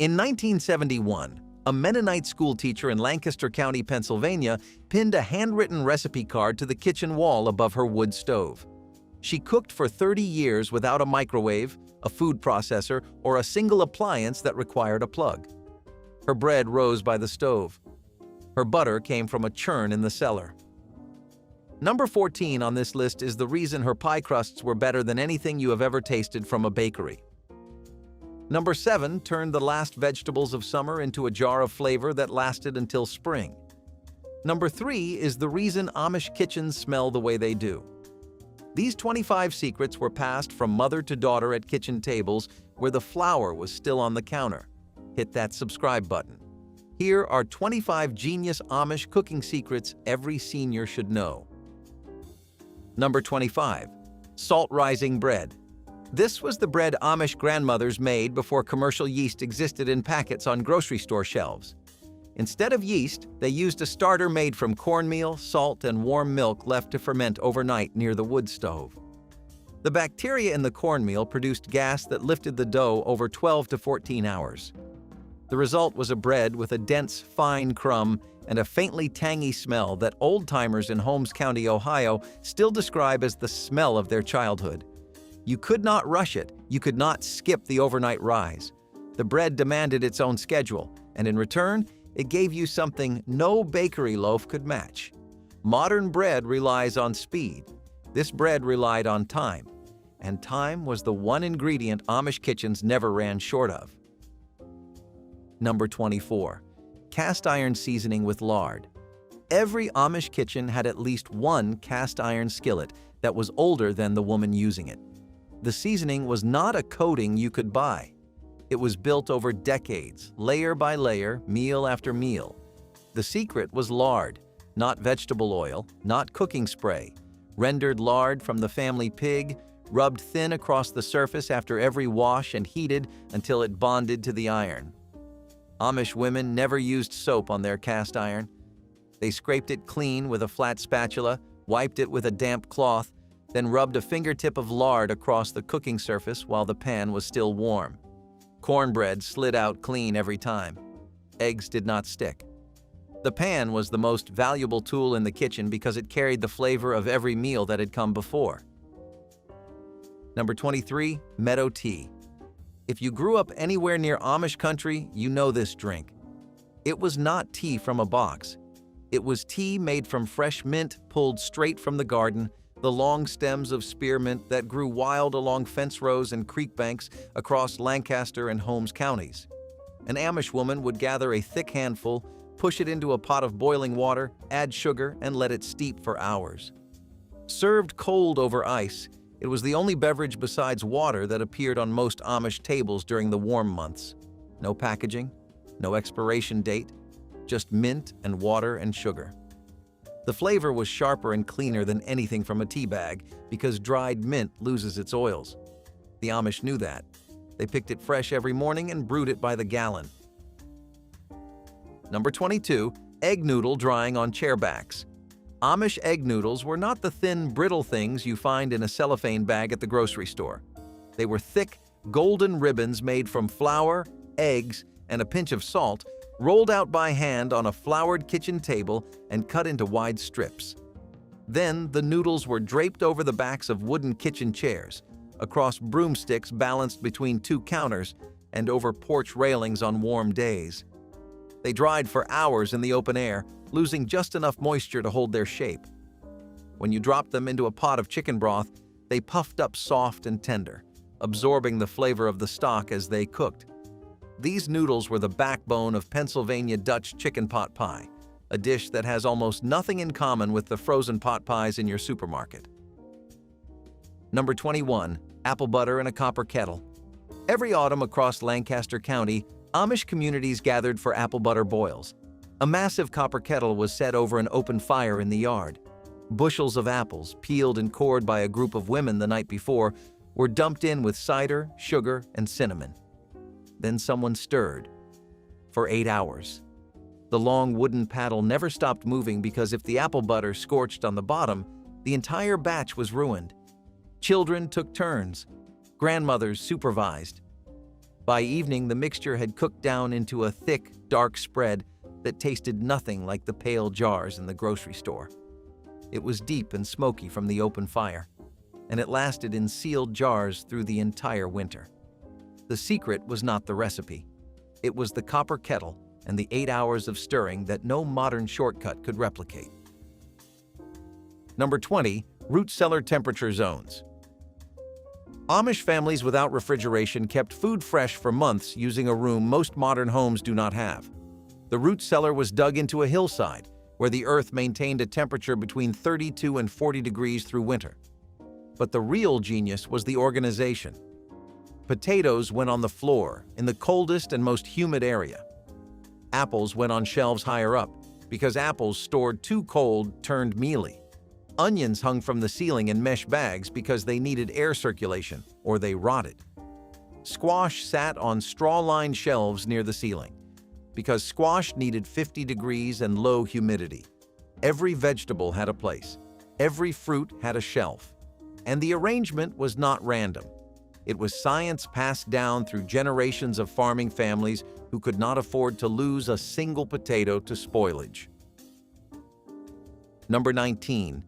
In 1971, a Mennonite schoolteacher in Lancaster County, Pennsylvania, pinned a handwritten recipe card to the kitchen wall above her wood stove. She cooked for 30 years without a microwave, a food processor, or a single appliance that required a plug. Her bread rose by the stove. Her butter came from a churn in the cellar. Number 14 on this list is the reason her pie crusts were better than anything you have ever tasted from a bakery. Number 7 turned the last vegetables of summer into a jar of flavor that lasted until spring. Number 3 is the reason Amish kitchens smell the way they do. These 25 secrets were passed from mother to daughter at kitchen tables where the flour was still on the counter. Hit that subscribe button. Here are 25 genius Amish cooking secrets every senior should know. Number 25. Salt-rising bread. This was the bread Amish grandmothers made before commercial yeast existed in packets on grocery store shelves. Instead of yeast, they used a starter made from cornmeal, salt, and warm milk left to ferment overnight near the wood stove. The bacteria in the cornmeal produced gas that lifted the dough over 12 to 14 hours. The result was a bread with a dense, fine crumb and a faintly tangy smell that old-timers in Holmes County, Ohio, still describe as the smell of their childhood. You could not rush it, you could not skip the overnight rise. The bread demanded its own schedule, and in return, it gave you something no bakery loaf could match. Modern bread relies on speed. This bread relied on time, and time was the one ingredient Amish kitchens never ran short of. Number 24. Cast iron seasoning with lard. Every Amish kitchen had at least one cast iron skillet that was older than the woman using it. The seasoning was not a coating you could buy. It was built over decades, layer by layer, meal after meal. The secret was lard, not vegetable oil, not cooking spray. Rendered lard from the family pig, rubbed thin across the surface after every wash and heated until it bonded to the iron. Amish women never used soap on their cast iron. They scraped it clean with a flat spatula, wiped it with a damp cloth, then rubbed a fingertip of lard across the cooking surface while the pan was still warm. Cornbread slid out clean every time. Eggs did not stick. The pan was the most valuable tool in the kitchen because it carried the flavor of every meal that had come before. Number 23, meadow tea. If you grew up anywhere near Amish country, you know this drink. It was not tea from a box. It was tea made from fresh mint pulled straight from the garden, the long stems of spearmint that grew wild along fence rows and creek banks across Lancaster and Holmes counties. An Amish woman would gather a thick handful, push it into a pot of boiling water, add sugar, and let it steep for hours. Served cold over ice, it was the only beverage besides water that appeared on most Amish tables during the warm months. No packaging, no expiration date, just mint and water and sugar. The flavor was sharper and cleaner than anything from a tea bag because dried mint loses its oils. The Amish knew that. They picked it fresh every morning and brewed it by the gallon. Number 22, egg noodle drying on chair backs. Amish egg noodles were not the thin, brittle things you find in a cellophane bag at the grocery store. They were thick, golden ribbons made from flour, eggs, and a pinch of salt, rolled out by hand on a floured kitchen table and cut into wide strips. Then the noodles were draped over the backs of wooden kitchen chairs, across broomsticks balanced between two counters, and over porch railings on warm days. They dried for hours in the open air, losing just enough moisture to hold their shape. When you dropped them into a pot of chicken broth, they puffed up soft and tender, absorbing the flavor of the stock as they cooked. These noodles were the backbone of Pennsylvania Dutch chicken pot pie, a dish that has almost nothing in common with the frozen pot pies in your supermarket. Number 21, apple butter in a copper kettle. Every autumn across Lancaster County, Amish communities gathered for apple butter boils. A massive copper kettle was set over an open fire in the yard. Bushels of apples, peeled and cored by a group of women the night before, were dumped in with cider, sugar, and cinnamon. Then someone stirred. For 8 hours. The long wooden paddle never stopped moving because if the apple butter scorched on the bottom, the entire batch was ruined. Children took turns. Grandmothers supervised. By evening, the mixture had cooked down into a thick, dark spread that tasted nothing like the pale jars in the grocery store. It was deep and smoky from the open fire, and it lasted in sealed jars through the entire winter. The secret was not the recipe. It was the copper kettle and the 8 hours of stirring that no modern shortcut could replicate. Number 20. Root cellar temperature zones. Amish families without refrigeration kept food fresh for months using a room most modern homes do not have. The root cellar was dug into a hillside, where the earth maintained a temperature between 32 and 40 degrees through winter. But the real genius was the organization. Potatoes went on the floor, in the coldest and most humid area. Apples went on shelves higher up, because apples stored too cold turned mealy. Onions hung from the ceiling in mesh bags because they needed air circulation, or they rotted. Squash sat on straw-lined shelves near the ceiling, because squash needed 50 degrees and low humidity. Every vegetable had a place. Every fruit had a shelf. And the arrangement was not random. It was science passed down through generations of farming families who could not afford to lose a single potato to spoilage. Number 19.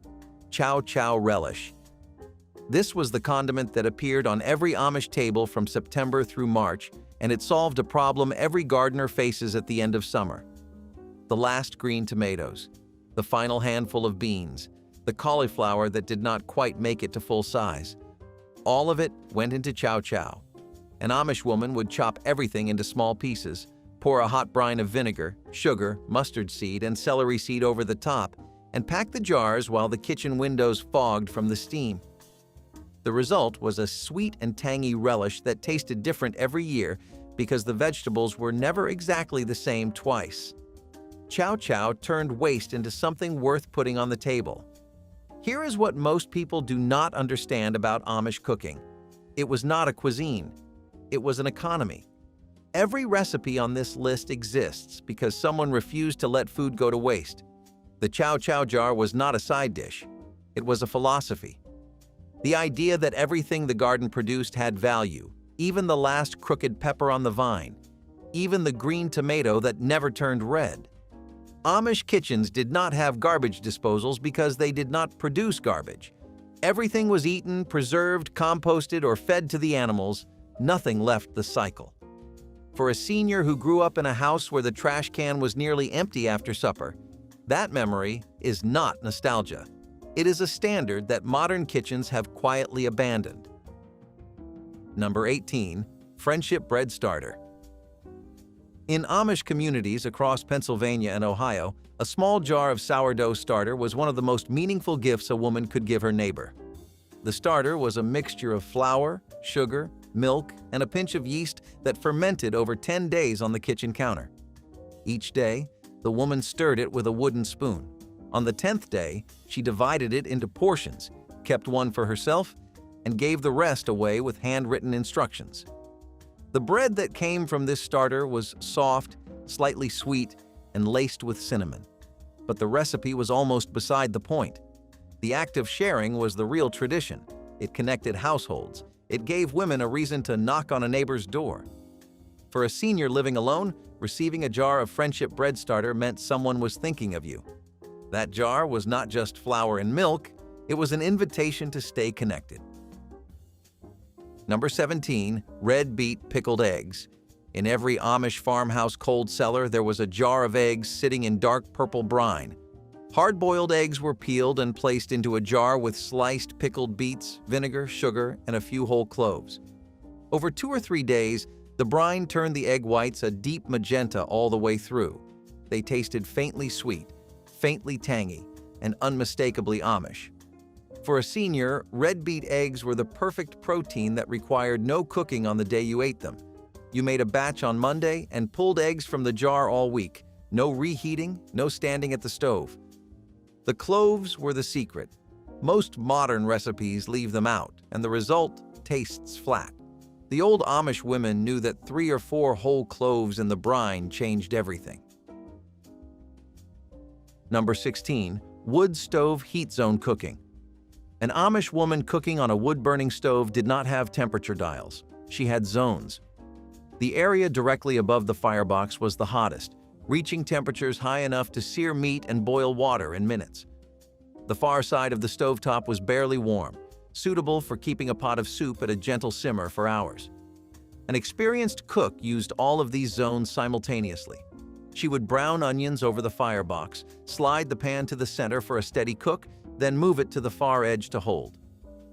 Chow chow relish. This was the condiment that appeared on every Amish table from September through March, and it solved a problem every gardener faces at the end of summer. The last green tomatoes, the final handful of beans, the cauliflower that did not quite make it to full size. All of it went into chow chow. An Amish woman would chop everything into small pieces, pour a hot brine of vinegar, sugar, mustard seed, and celery seed over the top, and pack the jars while the kitchen windows fogged from the steam. The result was a sweet and tangy relish that tasted different every year because the vegetables were never exactly the same twice. Chow chow turned waste into something worth putting on the table. Here is what most people do not understand about Amish cooking. It was not a cuisine. It was an economy. Every recipe on this list exists because someone refused to let food go to waste. The chow chow jar was not a side dish. It was a philosophy. The idea that everything the garden produced had value, even the last crooked pepper on the vine, even the green tomato that never turned red. Amish kitchens did not have garbage disposals because they did not produce garbage. Everything was eaten, preserved, composted, or fed to the animals. Nothing left the cycle. For a senior who grew up in a house where the trash can was nearly empty after supper, that memory is not nostalgia. It is a standard that modern kitchens have quietly abandoned. Number 18. Friendship Bread Starter. In Amish communities across Pennsylvania and Ohio, a small jar of sourdough starter was one of the most meaningful gifts a woman could give her neighbor. The starter was a mixture of flour, sugar, milk, and a pinch of yeast that fermented over 10 days on the kitchen counter. Each day, the woman stirred it with a wooden spoon. On the 10th day, she divided it into portions, kept one for herself, and gave the rest away with handwritten instructions. The bread that came from this starter was soft, slightly sweet, and laced with cinnamon. But the recipe was almost beside the point. The act of sharing was the real tradition. It connected households. It gave women a reason to knock on a neighbor's door. For a senior living alone, receiving a jar of Friendship Bread Starter meant someone was thinking of you. That jar was not just flour and milk, it was an invitation to stay connected. Number 17. Red beet pickled eggs. In every Amish farmhouse cold cellar, there was a jar of eggs sitting in dark purple brine. Hard-boiled eggs were peeled and placed into a jar with sliced pickled beets, vinegar, sugar, and a few whole cloves. Over 2 or 3 days, the brine turned the egg whites a deep magenta all the way through. They tasted faintly sweet, faintly tangy, and unmistakably Amish. For a senior, red beet eggs were the perfect protein that required no cooking on the day you ate them. You made a batch on Monday and pulled eggs from the jar all week. No reheating, no standing at the stove. The cloves were the secret. Most modern recipes leave them out, and the result tastes flat. The old Amish women knew that 3 or 4 whole cloves in the brine changed everything. Number 16. Wood stove heat zone cooking. An Amish woman cooking on a wood-burning stove did not have temperature dials. She had zones. The area directly above the firebox was the hottest, reaching temperatures high enough to sear meat and boil water in minutes. The far side of the stovetop was barely warm, suitable for keeping a pot of soup at a gentle simmer for hours. An experienced cook used all of these zones simultaneously. She would brown onions over the firebox, slide the pan to the center for a steady cook, then move it to the far edge to hold.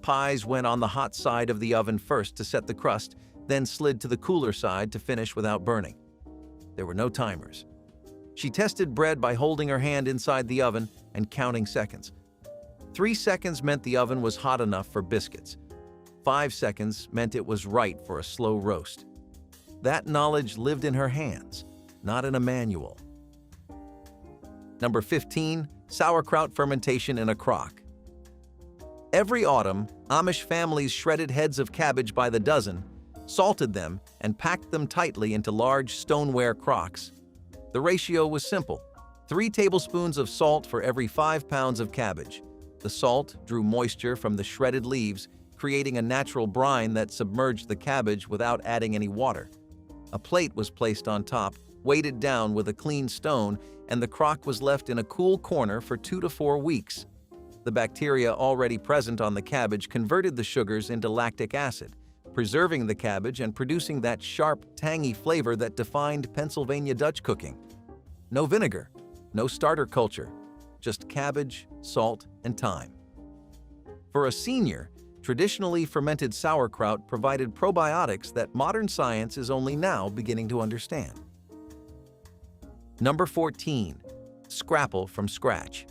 Pies went on the hot side of the oven first to set the crust, then slid to the cooler side to finish without burning. There were no timers. She tested bread by holding her hand inside the oven and counting seconds. 3 seconds meant the oven was hot enough for biscuits. 5 seconds meant it was right for a slow roast. That knowledge lived in her hands, not in a manual. Number 15, sauerkraut fermentation in a crock. Every autumn, Amish families shredded heads of cabbage by the dozen, salted them, and packed them tightly into large stoneware crocks. The ratio was simple: 3 tablespoons of salt for every 5 pounds of cabbage. The salt drew moisture from the shredded leaves, creating a natural brine that submerged the cabbage without adding any water. A plate was placed on top, weighted down with a clean stone, and the crock was left in a cool corner for 2 to 4 weeks. The bacteria already present on the cabbage converted the sugars into lactic acid, preserving the cabbage and producing that sharp, tangy flavor that defined Pennsylvania Dutch cooking. No vinegar, no starter culture, just cabbage, salt, and thyme. For a senior, traditionally fermented sauerkraut provided probiotics that modern science is only now beginning to understand. Number 14, scrapple from scratch.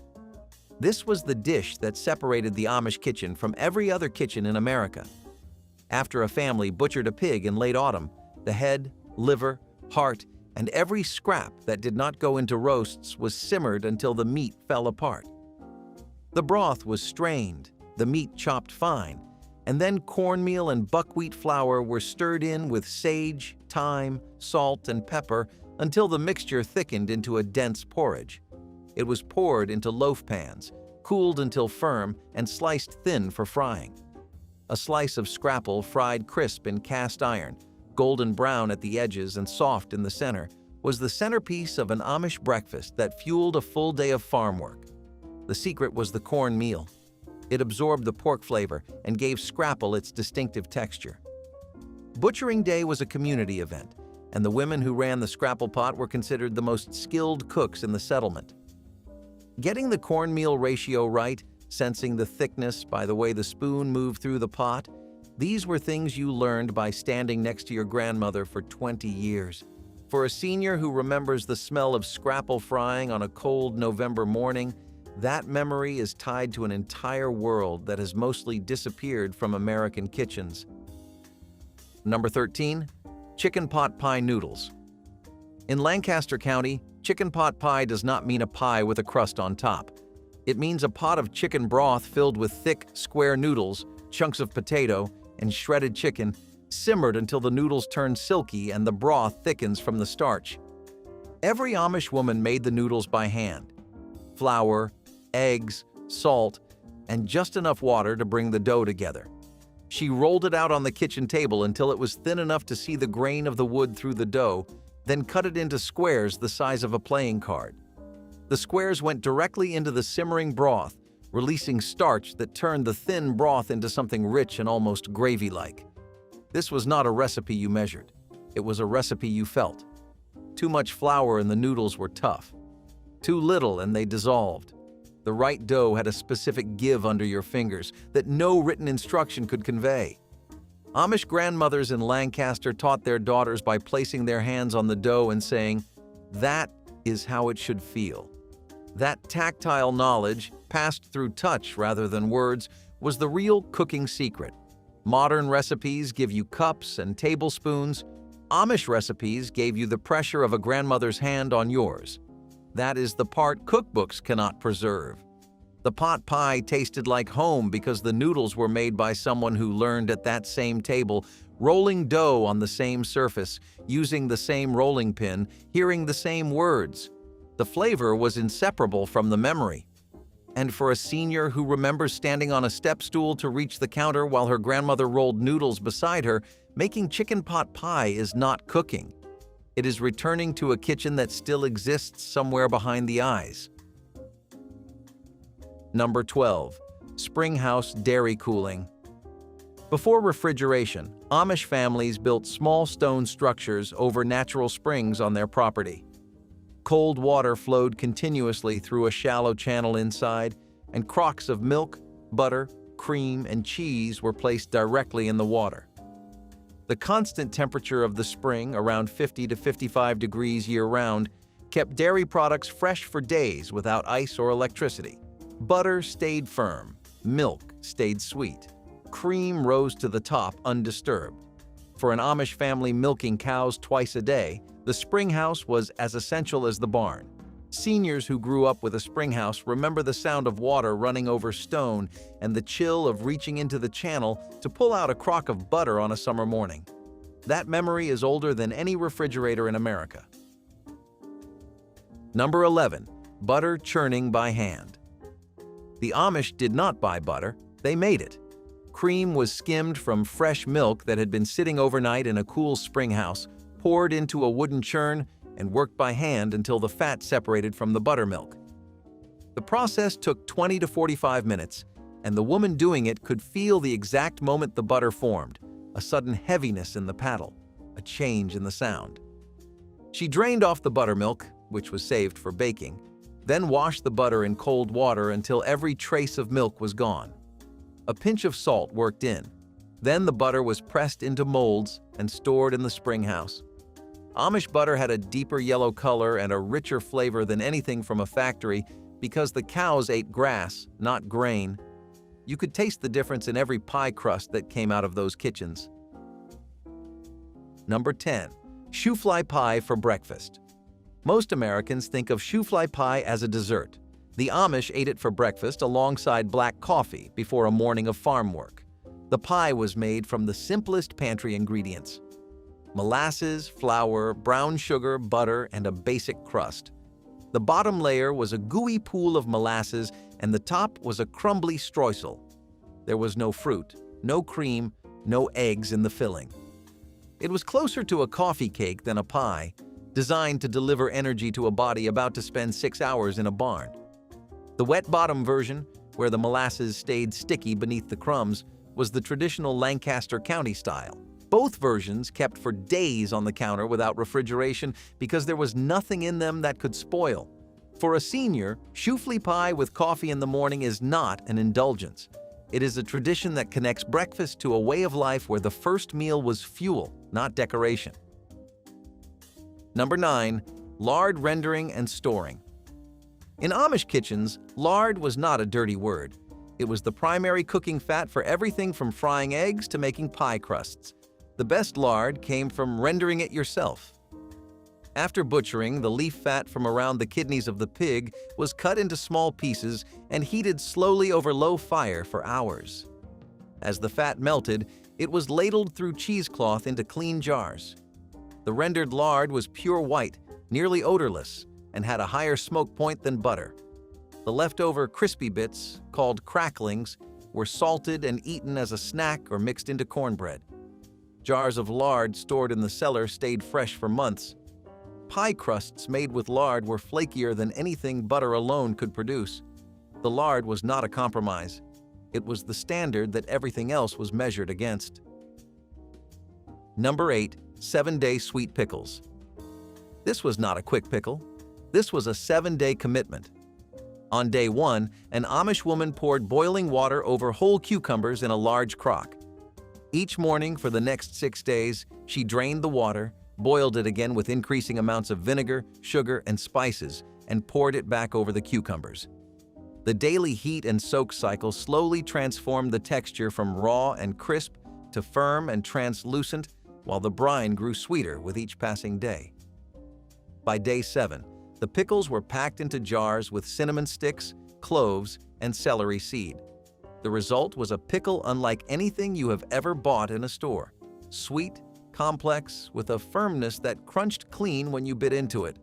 This was the dish that separated the Amish kitchen from every other kitchen in America. After a family butchered a pig in late autumn, the head, liver, heart, and every scrap that did not go into roasts was simmered until the meat fell apart. The broth was strained, the meat chopped fine, and then cornmeal and buckwheat flour were stirred in with sage, thyme, salt, and pepper until the mixture thickened into a dense porridge. It was poured into loaf pans, cooled until firm, and sliced thin for frying. A slice of scrapple fried crisp in cast iron, golden brown at the edges and soft in the center, was the centerpiece of an Amish breakfast that fueled a full day of farm work. The secret was the cornmeal. It absorbed the pork flavor and gave scrapple its distinctive texture. Butchering Day was a community event, and the women who ran the scrapple pot were considered the most skilled cooks in the settlement. Getting the cornmeal ratio right, sensing the thickness by the way the spoon moved through the pot, these were things you learned by standing next to your grandmother for 20 years. For a senior who remembers the smell of scrapple frying on a cold November morning, that memory is tied to an entire world that has mostly disappeared from American kitchens. Number 13, chicken pot pie noodles. In Lancaster County, chicken pot pie does not mean a pie with a crust on top. It means a pot of chicken broth filled with thick, square noodles, chunks of potato, and shredded chicken, simmered until the noodles turn silky and the broth thickens from the starch. Every Amish woman made the noodles by hand. Flour, eggs, salt, and just enough water to bring the dough together. She rolled it out on the kitchen table until it was thin enough to see the grain of the wood through the dough, then cut it into squares the size of a playing card. The squares went directly into the simmering broth, releasing starch that turned the thin broth into something rich and almost gravy-like. This was not a recipe you measured. It was a recipe you felt. Too much flour and the noodles were tough. Too little and they dissolved. The right dough had a specific give under your fingers that no written instruction could convey. Amish grandmothers in Lancaster taught their daughters by placing their hands on the dough and saying, "That is how it should feel." That tactile knowledge, passed through touch rather than words, was the real cooking secret. Modern recipes give you cups and tablespoons. Amish recipes gave you the pressure of a grandmother's hand on yours. That is the part cookbooks cannot preserve. The pot pie tasted like home because the noodles were made by someone who learned at that same table, rolling dough on the same surface, using the same rolling pin, hearing the same words. The flavor was inseparable from the memory. And for a senior who remembers standing on a step stool to reach the counter while her grandmother rolled noodles beside her, Making chicken pot pie is not cooking. It is returning to a kitchen that still exists somewhere behind the eyes. Number 12. Springhouse dairy cooling. Before refrigeration, Amish families built small stone structures over natural springs on their property. Cold water flowed continuously through a shallow channel inside, and crocks of milk, butter, cream, and cheese were placed directly in the water. The constant temperature of the spring, around 50 to 55 degrees year-round, kept dairy products fresh for days without ice or electricity. Butter stayed firm, milk stayed sweet, cream rose to the top undisturbed. For an Amish family milking cows twice a day, the springhouse was as essential as the barn. Seniors who grew up with a springhouse remember the sound of water running over stone and the chill of reaching into the channel to pull out a crock of butter on a summer morning. That memory is older than any refrigerator in America. Number 11. Butter churning by hand. The Amish did not buy butter, they made it. Cream was skimmed from fresh milk that had been sitting overnight in a cool springhouse, poured into a wooden churn, and worked by hand until the fat separated from the buttermilk. The process took 20 to 45 minutes, and the woman doing it could feel the exact moment the butter formed, a sudden heaviness in the paddle, a change in the sound. She drained off the buttermilk, which was saved for baking, then washed the butter in cold water until every trace of milk was gone. A pinch of salt worked in. Then the butter was pressed into molds and stored in the springhouse. Amish butter had a deeper yellow color and a richer flavor than anything from a factory because the cows ate grass, not grain. You could taste the difference in every pie crust that came out of those kitchens. Number 10. Shoofly pie for breakfast. Most Americans think of shoofly pie as a dessert. The Amish ate it for breakfast alongside black coffee before a morning of farm work. The pie was made from the simplest pantry ingredients: molasses, flour, brown sugar, butter, and a basic crust. The bottom layer was a gooey pool of molasses, and the top was a crumbly streusel. There was no fruit, no cream, no eggs in the filling. It was closer to a coffee cake than a pie, designed to deliver energy to a body about to spend 6 hours in a barn. The wet bottom version, where the molasses stayed sticky beneath the crumbs, was the traditional Lancaster County style. Both versions kept for days on the counter without refrigeration because there was nothing in them that could spoil. For a senior, shoofly pie with coffee in the morning is not an indulgence. It is a tradition that connects breakfast to a way of life where the first meal was fuel, not decoration. Number 9. Lard rendering and storing. In Amish kitchens, lard was not a dirty word. It was the primary cooking fat for everything from frying eggs to making pie crusts. The best lard came from rendering it yourself. After butchering, the leaf fat from around the kidneys of the pig was cut into small pieces and heated slowly over low fire for hours. As the fat melted, it was ladled through cheesecloth into clean jars. The rendered lard was pure white, nearly odorless, and had a higher smoke point than butter. The leftover crispy bits, called cracklings, were salted and eaten as a snack or mixed into cornbread. Jars of lard stored in the cellar stayed fresh for months. Pie crusts made with lard were flakier than anything butter alone could produce. The lard was not a compromise. It was the standard that everything else was measured against. Number 8. 7-day sweet pickles. This was not a quick pickle. This was a 7-day commitment. On day 1, an Amish woman poured boiling water over whole cucumbers in a large crock. Each morning for the next 6 days, she drained the water, boiled it again with increasing amounts of vinegar, sugar, and spices, and poured it back over the cucumbers. The daily heat and soak cycle slowly transformed the texture from raw and crisp to firm and translucent, while the brine grew sweeter with each passing day. By day 7, the pickles were packed into jars with cinnamon sticks, cloves, and celery seed. The result was a pickle unlike anything you have ever bought in a store. Sweet, complex, with a firmness that crunched clean when you bit into it.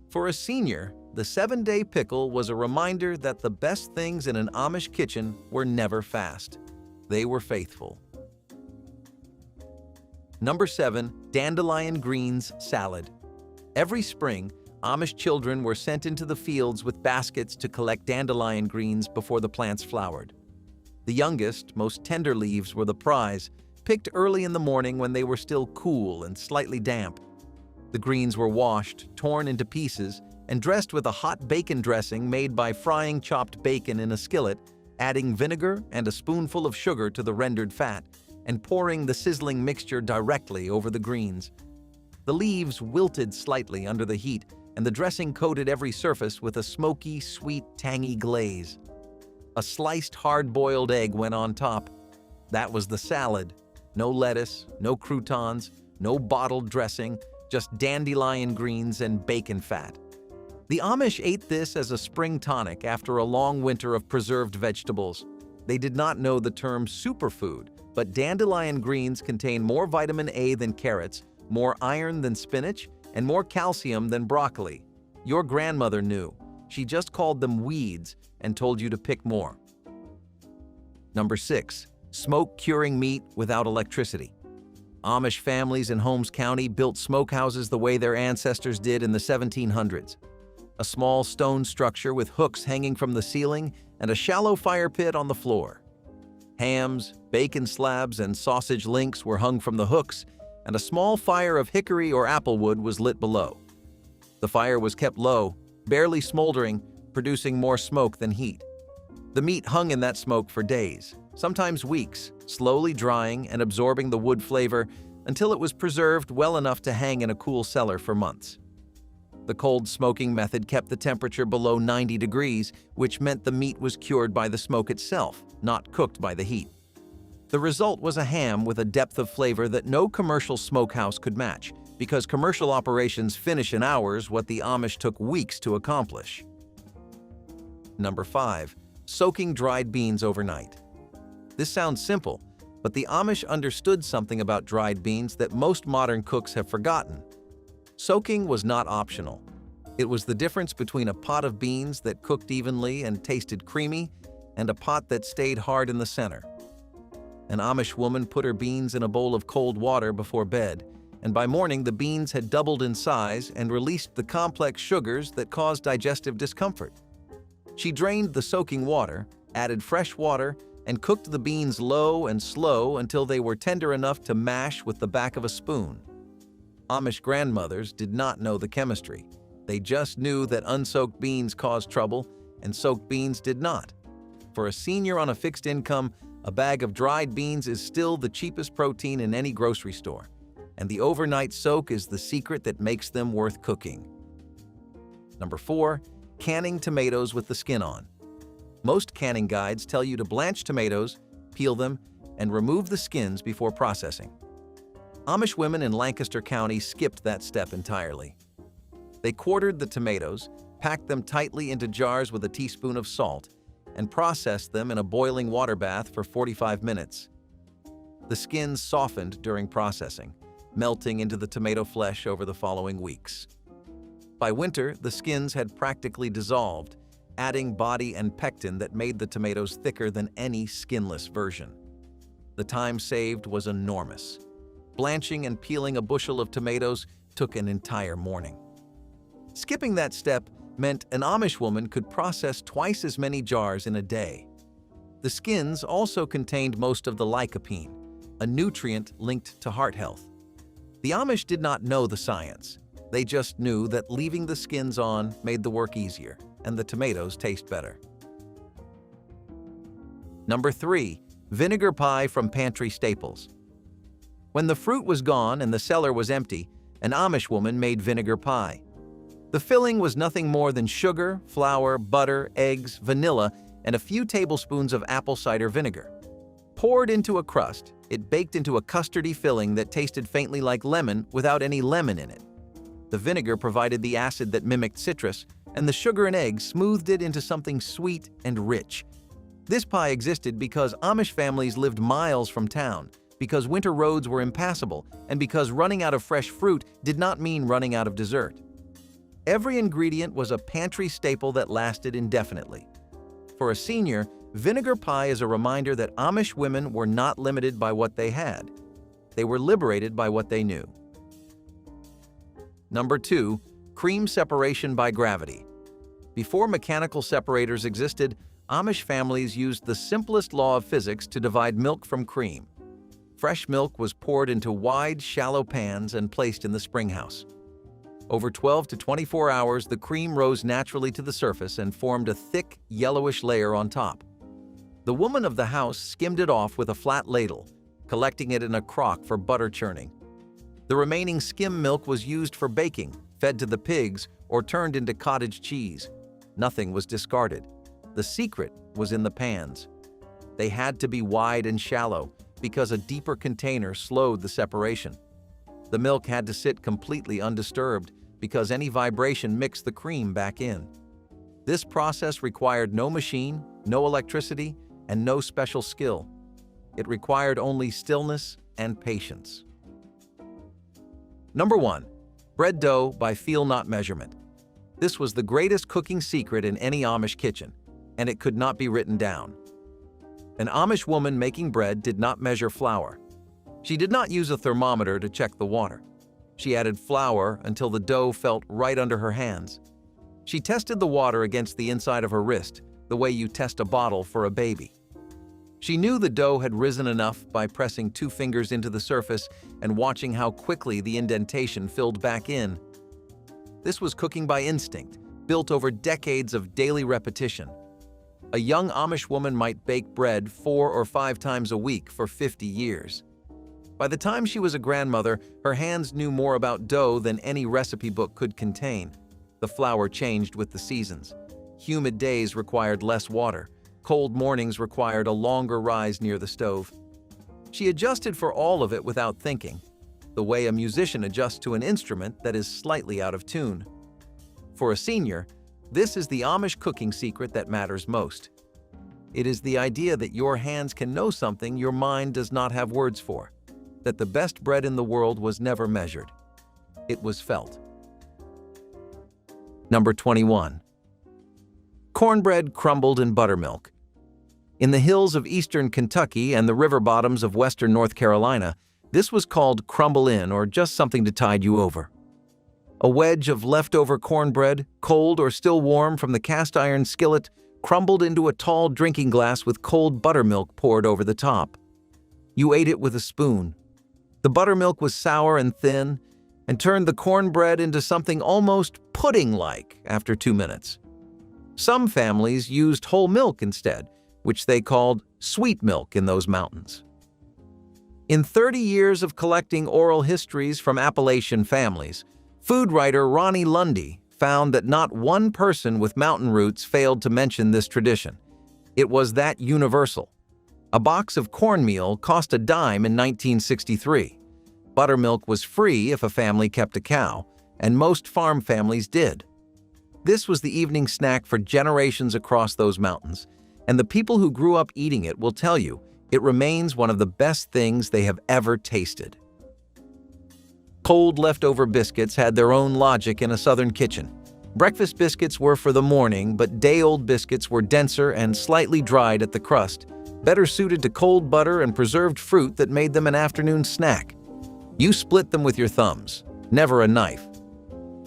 For a senior, the 7-day pickle was a reminder that the best things in an Amish kitchen were never fast. They were faithful. Number 7. Dandelion greens salad. Every spring, Amish children were sent into the fields with baskets to collect dandelion greens before the plants flowered. The youngest, most tender leaves were the prize, picked early in the morning when they were still cool and slightly damp. The greens were washed, torn into pieces, and dressed with a hot bacon dressing made by frying chopped bacon in a skillet, adding vinegar and a spoonful of sugar to the rendered fat, and pouring the sizzling mixture directly over the greens. The leaves wilted slightly under the heat, and the dressing coated every surface with a smoky, sweet, tangy glaze. A sliced hard-boiled egg went on top. That was the salad. No lettuce, no croutons, no bottled dressing, just dandelion greens and bacon fat. The Amish ate this as a spring tonic after a long winter of preserved vegetables. They did not know the term superfood, but dandelion greens contain more vitamin A than carrots, more iron than spinach, and more calcium than broccoli. Your grandmother knew. She just called them weeds and told you to pick more. Number 6. Smoke curing meat without electricity. Amish families in Holmes County built smokehouses the way their ancestors did in the 1700s. A small stone structure with hooks hanging from the ceiling and a shallow fire pit on the floor. Hams, bacon slabs, and sausage links were hung from the hooks, and a small fire of hickory or applewood was lit below. The fire was kept low, barely smoldering, producing more smoke than heat. The meat hung in that smoke for days, sometimes weeks, slowly drying and absorbing the wood flavor until it was preserved well enough to hang in a cool cellar for months. The cold smoking method kept the temperature below 90 degrees, which meant the meat was cured by the smoke itself, not cooked by the heat. The result was a ham with a depth of flavor that no commercial smokehouse could match, because commercial operations finish in hours what the Amish took weeks to accomplish. Number 5. Soaking dried beans overnight. This sounds simple, but the Amish understood something about dried beans that most modern cooks have forgotten. Soaking was not optional. It was the difference between a pot of beans that cooked evenly and tasted creamy and a pot that stayed hard in the center. An Amish woman put her beans in a bowl of cold water before bed, and by morning the beans had doubled in size and released the complex sugars that cause digestive discomfort. She drained the soaking water, added fresh water, and cooked the beans low and slow until they were tender enough to mash with the back of a spoon. Amish grandmothers did not know the chemistry. They just knew that unsoaked beans caused trouble and soaked beans did not. For a senior on a fixed income, a bag of dried beans is still the cheapest protein in any grocery store, and the overnight soak is the secret that makes them worth cooking. Number 4. Canning tomatoes with the skin on. Most canning guides tell you to blanch tomatoes, peel them, and remove the skins before processing. Amish women in Lancaster County skipped that step entirely. They quartered the tomatoes, packed them tightly into jars with a teaspoon of salt, and processed them in a boiling water bath for 45 minutes. The skins softened during processing, melting into the tomato flesh over the following weeks. By winter, the skins had practically dissolved, adding body and pectin that made the tomatoes thicker than any skinless version. The time saved was enormous. Blanching and peeling a bushel of tomatoes took an entire morning. Skipping that step meant an Amish woman could process twice as many jars in a day. The skins also contained most of the lycopene, a nutrient linked to heart health. The Amish did not know the science. They just knew that leaving the skins on made the work easier, and the tomatoes taste better. Number 3. Vinegar pie from pantry staples. When the fruit was gone and the cellar was empty, an Amish woman made vinegar pie. The filling was nothing more than sugar, flour, butter, eggs, vanilla, and a few tablespoons of apple cider vinegar. Poured into a crust, it baked into a custardy filling that tasted faintly like lemon without any lemon in it. The vinegar provided the acid that mimicked citrus, and the sugar and eggs smoothed it into something sweet and rich. This pie existed because Amish families lived miles from town, because winter roads were impassable, and because running out of fresh fruit did not mean running out of dessert. Every ingredient was a pantry staple that lasted indefinitely. For a senior, vinegar pie is a reminder that Amish women were not limited by what they had. They were liberated by what they knew. Number 2, cream separation by gravity. Before mechanical separators existed, Amish families used the simplest law of physics to divide milk from cream. Fresh milk was poured into wide, shallow pans and placed in the springhouse. Over 12 to 24 hours, the cream rose naturally to the surface and formed a thick, yellowish layer on top. The woman of the house skimmed it off with a flat ladle, collecting it in a crock for butter churning. The remaining skim milk was used for baking, fed to the pigs, or turned into cottage cheese. Nothing was discarded. The secret was in the pans. They had to be wide and shallow because a deeper container slowed the separation. The milk had to sit completely undisturbed because any vibration mixed the cream back in. This process required no machine, no electricity, and no special skill. It required only stillness and patience. Number 1, bread dough by feel not measurement. This was the greatest cooking secret in any Amish kitchen, and it could not be written down. An Amish woman making bread did not measure flour. She did not use a thermometer to check the water. She added flour until the dough felt right under her hands. She tested the water against the inside of her wrist, the way you test a bottle for a baby. She knew the dough had risen enough by pressing 2 fingers into the surface and watching how quickly the indentation filled back in. This was cooking by instinct, built over decades of daily repetition. A young Amish woman might bake bread 4 or 5 times a week for 50 years. By the time she was a grandmother, her hands knew more about dough than any recipe book could contain. The flour changed with the seasons. Humid days required less water. Cold mornings required a longer rise near the stove. She adjusted for all of it without thinking, the way a musician adjusts to an instrument that is slightly out of tune. For a senior, this is the Amish cooking secret that matters most. It is the idea that your hands can know something your mind does not have words for, that the best bread in the world was never measured. It was felt. Number 21. Cornbread crumbled in buttermilk. In the hills of eastern Kentucky and the river bottoms of western North Carolina, this was called crumble in, or just something to tide you over. A wedge of leftover cornbread, cold or still warm from the cast iron skillet, crumbled into a tall drinking glass with cold buttermilk poured over the top. You ate it with a spoon. The buttermilk was sour and thin and turned the cornbread into something almost pudding-like after 2 minutes. Some families used whole milk instead, which they called sweet milk in those mountains. In 30 years of collecting oral histories from Appalachian families, food writer Ronnie Lundy found that not one person with mountain roots failed to mention this tradition. It was that universal. A box of cornmeal cost a dime in 1963. Buttermilk was free if a family kept a cow, and most farm families did. This was the evening snack for generations across those mountains, and the people who grew up eating it will tell you it remains one of the best things they have ever tasted. Cold leftover biscuits had their own logic in a southern kitchen. Breakfast biscuits were for the morning, but day-old biscuits were denser and slightly dried at the crust, better suited to cold butter and preserved fruit that made them an afternoon snack. You split them with your thumbs, never a knife.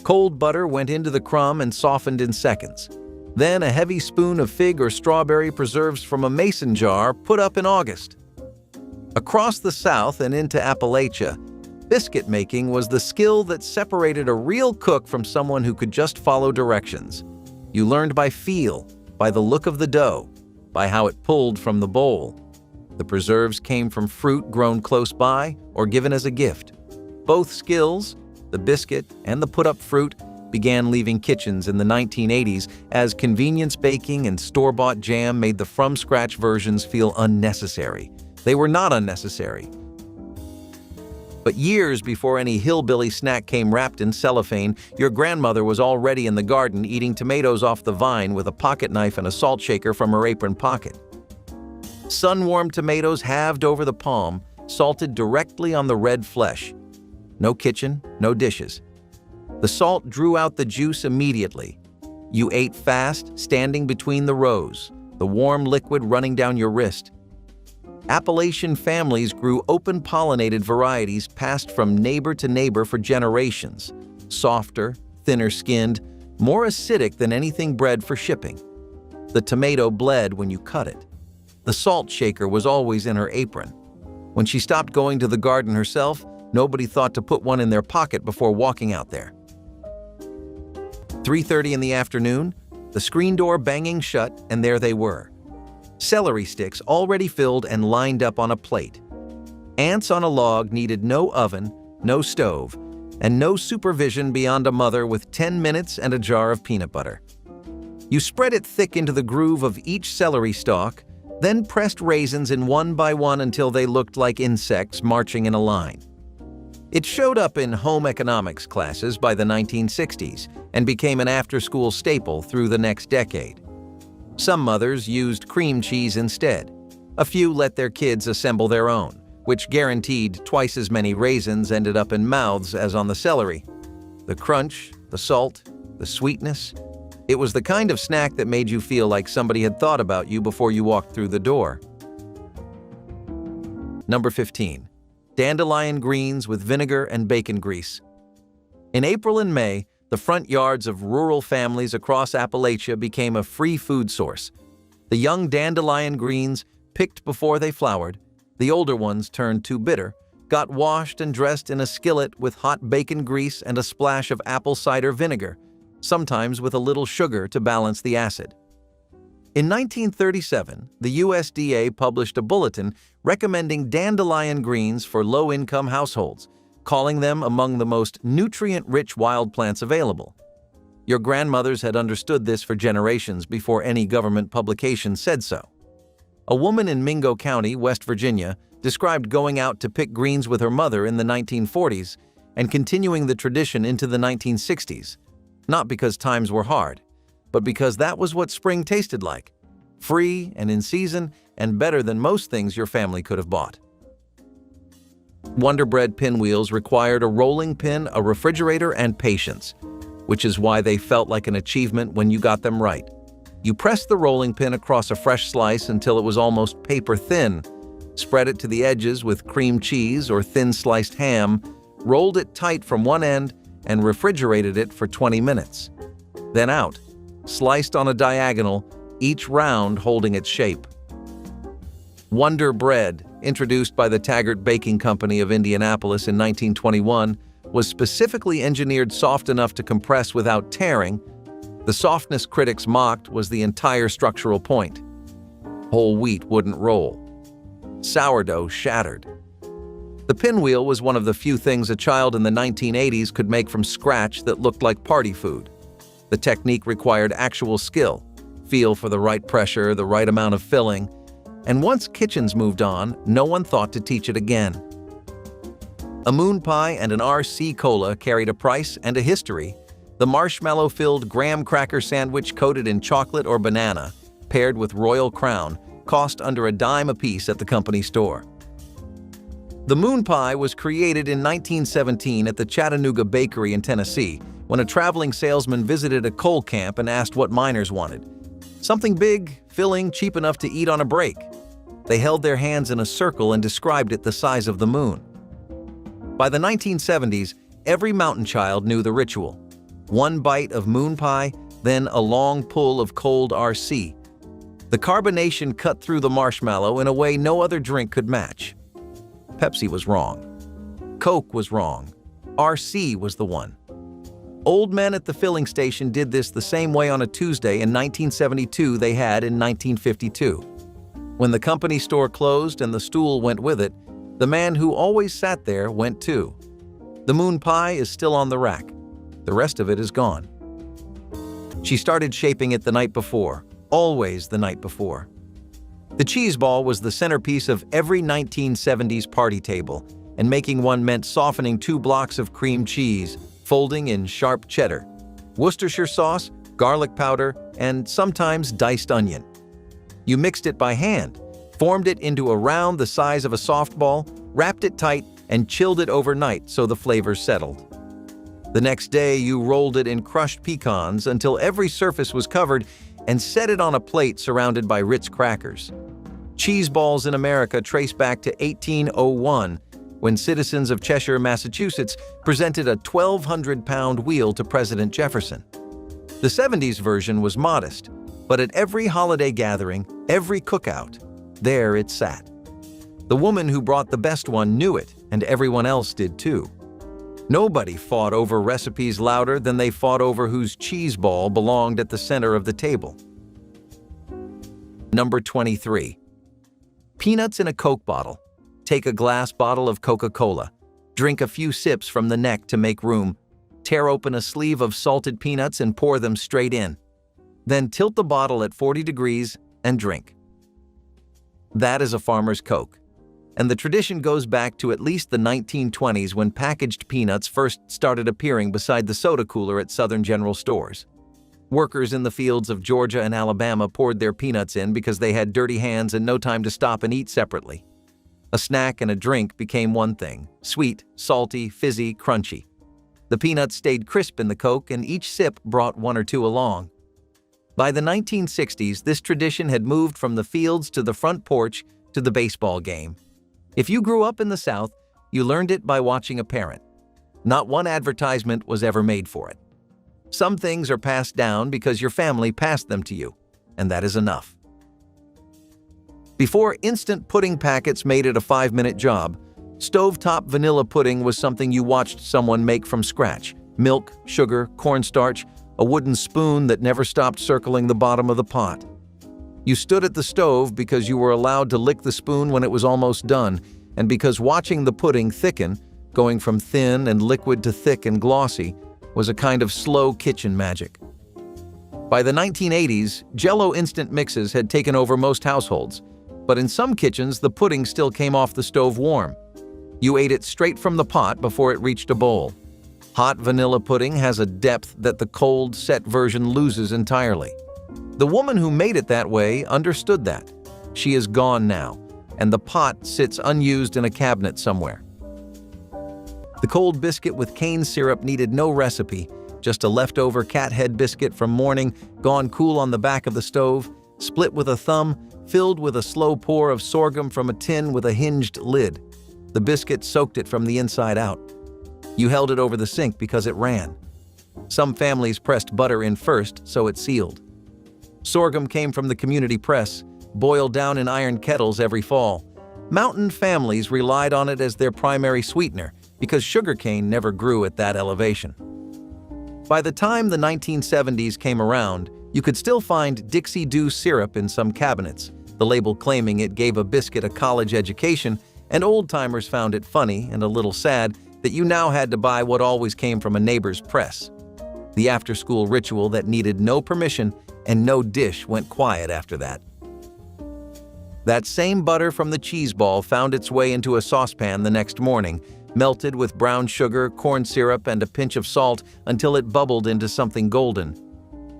Cold butter went into the crumb and softened in seconds. Then a heavy spoon of fig or strawberry preserves from a mason jar put up in August. Across the South and into Appalachia, biscuit making was the skill that separated a real cook from someone who could just follow directions. You learned by feel, by the look of the dough, by how it pulled from the bowl. The preserves came from fruit grown close by or given as a gift. Both skills, the biscuit and the put-up fruit, began leaving kitchens in the 1980s as convenience baking and store-bought jam made the from-scratch versions feel unnecessary. They were not unnecessary. But years before any hillbilly snack came wrapped in cellophane, your grandmother was already in the garden eating tomatoes off the vine with a pocket knife and a salt shaker from her apron pocket. Sun-warmed tomatoes halved over the palm, salted directly on the red flesh. No kitchen, no dishes. The salt drew out the juice immediately. You ate fast, standing between the rows, the warm liquid running down your wrist. Appalachian families grew open-pollinated varieties passed from neighbor to neighbor for generations, softer, thinner-skinned, more acidic than anything bred for shipping. The tomato bled when you cut it. The salt shaker was always in her apron. When she stopped going to the garden herself, nobody thought to put one in their pocket before walking out there. 3:30 in the afternoon, the screen door banging shut, and there they were. Celery sticks already filled and lined up on a plate. Ants on a log needed no oven, no stove, and no supervision beyond a mother with 10 minutes and a jar of peanut butter. You spread it thick into the groove of each celery stalk, then pressed raisins in one by one until they looked like insects marching in a line. It showed up in home economics classes by the 1960s and became an after-school staple through the next decade. Some mothers used cream cheese instead. A few let their kids assemble their own, which guaranteed twice as many raisins ended up in mouths as on the celery. The crunch, the salt, the sweetness. It was the kind of snack that made you feel like somebody had thought about you before you walked through the door. Number 15. Dandelion greens with vinegar and bacon grease. In April and May, the front yards of rural families across Appalachia became a free food source. The young dandelion greens, picked before they flowered, the older ones turned too bitter, got washed and dressed in a skillet with hot bacon grease and a splash of apple cider vinegar, sometimes with a little sugar to balance the acid. In 1937, the USDA published a bulletin recommending dandelion greens for low-income households, calling them among the most nutrient-rich wild plants available. Your grandmothers had understood this for generations before any government publication said so. A woman in Mingo County, West Virginia, described going out to pick greens with her mother in the 1940s and continuing the tradition into the 1960s, not because times were hard, but because that was what spring tasted like, free and in season and better than most things your family could have bought. Wonder Bread pinwheels required a rolling pin, a refrigerator, and patience, which is why they felt like an achievement when you got them right. You pressed the rolling pin across a fresh slice until it was almost paper thin, spread it to the edges with cream cheese or thin sliced ham, rolled it tight from one end, and refrigerated it for 20 minutes. Then out, sliced on a diagonal, each round holding its shape. Wonder Bread, introduced by the Taggart Baking Company of Indianapolis in 1921, was specifically engineered soft enough to compress without tearing. The softness critics mocked was the entire structural point. Whole wheat wouldn't roll. Sourdough shattered. The pinwheel was one of the few things a child in the 1980s could make from scratch that looked like party food. The technique required actual skill, feel for the right pressure, the right amount of filling, and once kitchens moved on, no one thought to teach it again. A moon pie and an RC Cola carried a price and a history. The marshmallow-filled graham cracker sandwich coated in chocolate or banana, paired with Royal Crown, cost under a dime apiece at the company store. The moon pie was created in 1917 at the Chattanooga Bakery in Tennessee when a traveling salesman visited a coal camp and asked what miners wanted. Something big, filling, cheap enough to eat on a break. They held their hands in a circle and described it the size of the moon. By the 1970s, every mountain child knew the ritual. One bite of moon pie, then a long pull of cold RC. The carbonation cut through the marshmallow in a way no other drink could match. Pepsi was wrong. Coke was wrong. RC was the one. Old men at the filling station did this the same way on a Tuesday in 1972 they had in 1952. When the company store closed and the stool went with it, the man who always sat there went too. The moon pie is still on the rack. The rest of it is gone. She started shaping it the night before, always the night before. The cheese ball was the centerpiece of every 1970s party table, and making one meant softening 2 blocks of cream cheese, folding in sharp cheddar, Worcestershire sauce, garlic powder, and sometimes diced onion. You mixed it by hand, formed it into a round the size of a softball, wrapped it tight, and chilled it overnight so the flavors settled. The next day, you rolled it in crushed pecans until every surface was covered and set it on a plate surrounded by Ritz crackers. Cheese balls in America trace back to 1801, when citizens of Cheshire, Massachusetts, presented a 1,200-pound wheel to President Jefferson. The 70s version was modest, but at every holiday gathering, every cookout, there it sat. The woman who brought the best one knew it, and everyone else did too. Nobody fought over recipes louder than they fought over whose cheese ball belonged at the center of the table. Number 23. Peanuts in a Coke bottle. Take a glass bottle of Coca-Cola. Drink a few sips from the neck to make room. Tear open a sleeve of salted peanuts and pour them straight in. Then tilt the bottle at 40 degrees and drink. That is a farmer's Coke. And the tradition goes back to at least the 1920s, when packaged peanuts first started appearing beside the soda cooler at Southern general stores. Workers in the fields of Georgia and Alabama poured their peanuts in because they had dirty hands and no time to stop and eat separately. A snack and a drink became one thing: sweet, salty, fizzy, crunchy. The peanuts stayed crisp in the Coke, and each sip brought one or two along. By the 1960s, this tradition had moved from the fields to the front porch to the baseball game. If you grew up in the South, you learned it by watching a parent. Not one advertisement was ever made for it. Some things are passed down because your family passed them to you, and that is enough. Before instant pudding packets made it a 5-minute job, stovetop vanilla pudding was something you watched someone make from scratch. Milk, sugar, cornstarch, a wooden spoon that never stopped circling the bottom of the pot. You stood at the stove because you were allowed to lick the spoon when it was almost done, and because watching the pudding thicken, going from thin and liquid to thick and glossy, was a kind of slow kitchen magic. By the 1980s, Jell-O instant mixes had taken over most households, but in some kitchens the pudding still came off the stove warm. You ate it straight from the pot before it reached a bowl. Hot vanilla pudding has a depth that the cold, set version loses entirely. The woman who made it that way understood that. She is gone now, and the pot sits unused in a cabinet somewhere. The cold biscuit with cane syrup needed no recipe, just a leftover cat head biscuit from morning, gone cool on the back of the stove, split with a thumb, filled with a slow pour of sorghum from a tin with a hinged lid. The biscuit soaked it from the inside out. You held it over the sink because it ran. Some families pressed butter in first, so it sealed. Sorghum came from the community press, boiled down in iron kettles every fall. Mountain families relied on it as their primary sweetener because sugarcane never grew at that elevation. By the time the 1970s came around, you could still find Dixie Dew syrup in some cabinets, the label claiming it gave a biscuit a college education, and old-timers found it funny and a little sad that you now had to buy what always came from a neighbor's press. The after-school ritual that needed no permission and no dish went quiet after that. That same butter from the cheese ball found its way into a saucepan the next morning, melted with brown sugar, corn syrup, and a pinch of salt until it bubbled into something golden.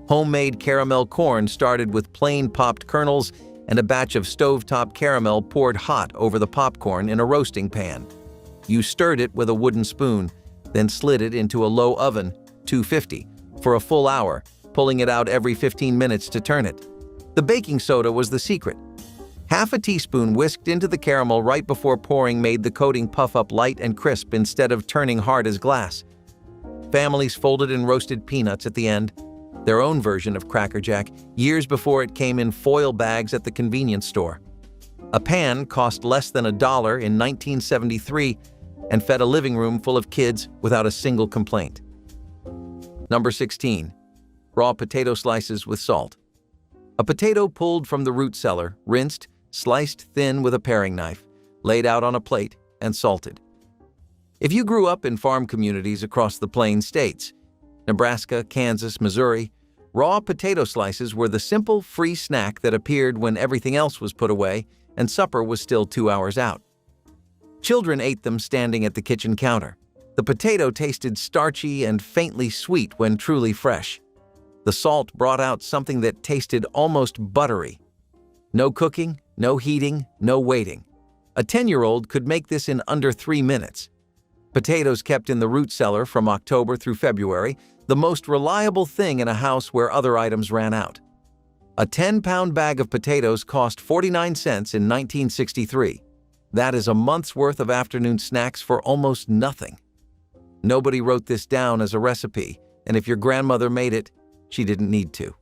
Homemade caramel corn started with plain popped kernels and a batch of stovetop caramel poured hot over the popcorn in a roasting pan. You stirred it with a wooden spoon, then slid it into a low oven, 250, for a full hour, pulling it out every 15 minutes to turn it. The baking soda was the secret. Half a teaspoon whisked into the caramel right before pouring made the coating puff up light and crisp instead of turning hard as glass. Families folded and roasted peanuts at the end, their own version of Cracker Jack, years before it came in foil bags at the convenience store. A pan cost less than $1 in 1973 and fed a living room full of kids without a single complaint. Number 16. Raw potato slices with salt. A potato pulled from the root cellar, rinsed, sliced thin with a paring knife, laid out on a plate, and salted. If you grew up in farm communities across the Plain States, Nebraska, Kansas, Missouri, raw potato slices were the simple, free snack that appeared when everything else was put away and supper was still 2 hours out. Children ate them standing at the kitchen counter. The potato tasted starchy and faintly sweet when truly fresh. The salt brought out something that tasted almost buttery. No cooking, no heating, no waiting. A 10-year-old could make this in under 3 minutes. Potatoes kept in the root cellar from October through February, the most reliable thing in a house where other items ran out. A 10-pound bag of potatoes cost 49 cents in 1963. That is a month's worth of afternoon snacks for almost nothing. Nobody wrote this down as a recipe, and if your grandmother made it, she didn't need to.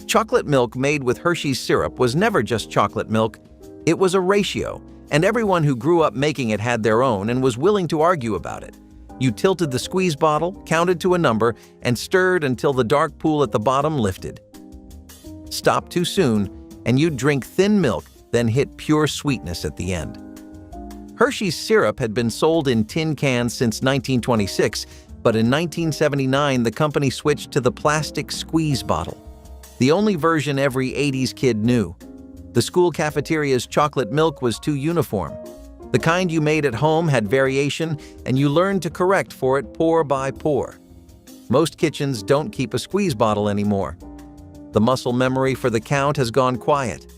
Chocolate milk made with Hershey's syrup was never just chocolate milk. It was a ratio, and everyone who grew up making it had their own and was willing to argue about it. You tilted the squeeze bottle, counted to a number, and stirred until the dark pool at the bottom lifted. Stop too soon, and you'd drink thin milk, then hit pure sweetness at the end. Hershey's syrup had been sold in tin cans since 1926, but in 1979 the company switched to the plastic squeeze bottle, the only version every 80s kid knew. The school cafeteria's chocolate milk was too uniform. The kind you made at home had variation, and you learned to correct for it pour by pour. Most kitchens don't keep a squeeze bottle anymore. The muscle memory for the count has gone quiet.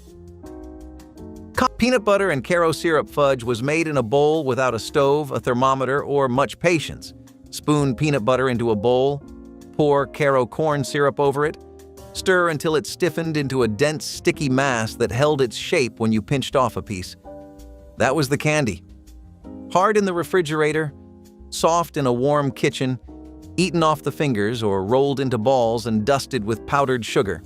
Peanut butter and Caro syrup fudge was made in a bowl without a stove, a thermometer, or much patience. Spoon peanut butter into a bowl, pour Caro corn syrup over it, stir until it stiffened into a dense, sticky mass that held its shape when you pinched off a piece. That was the candy. Hard in the refrigerator, soft in a warm kitchen, eaten off the fingers or rolled into balls and dusted with powdered sugar.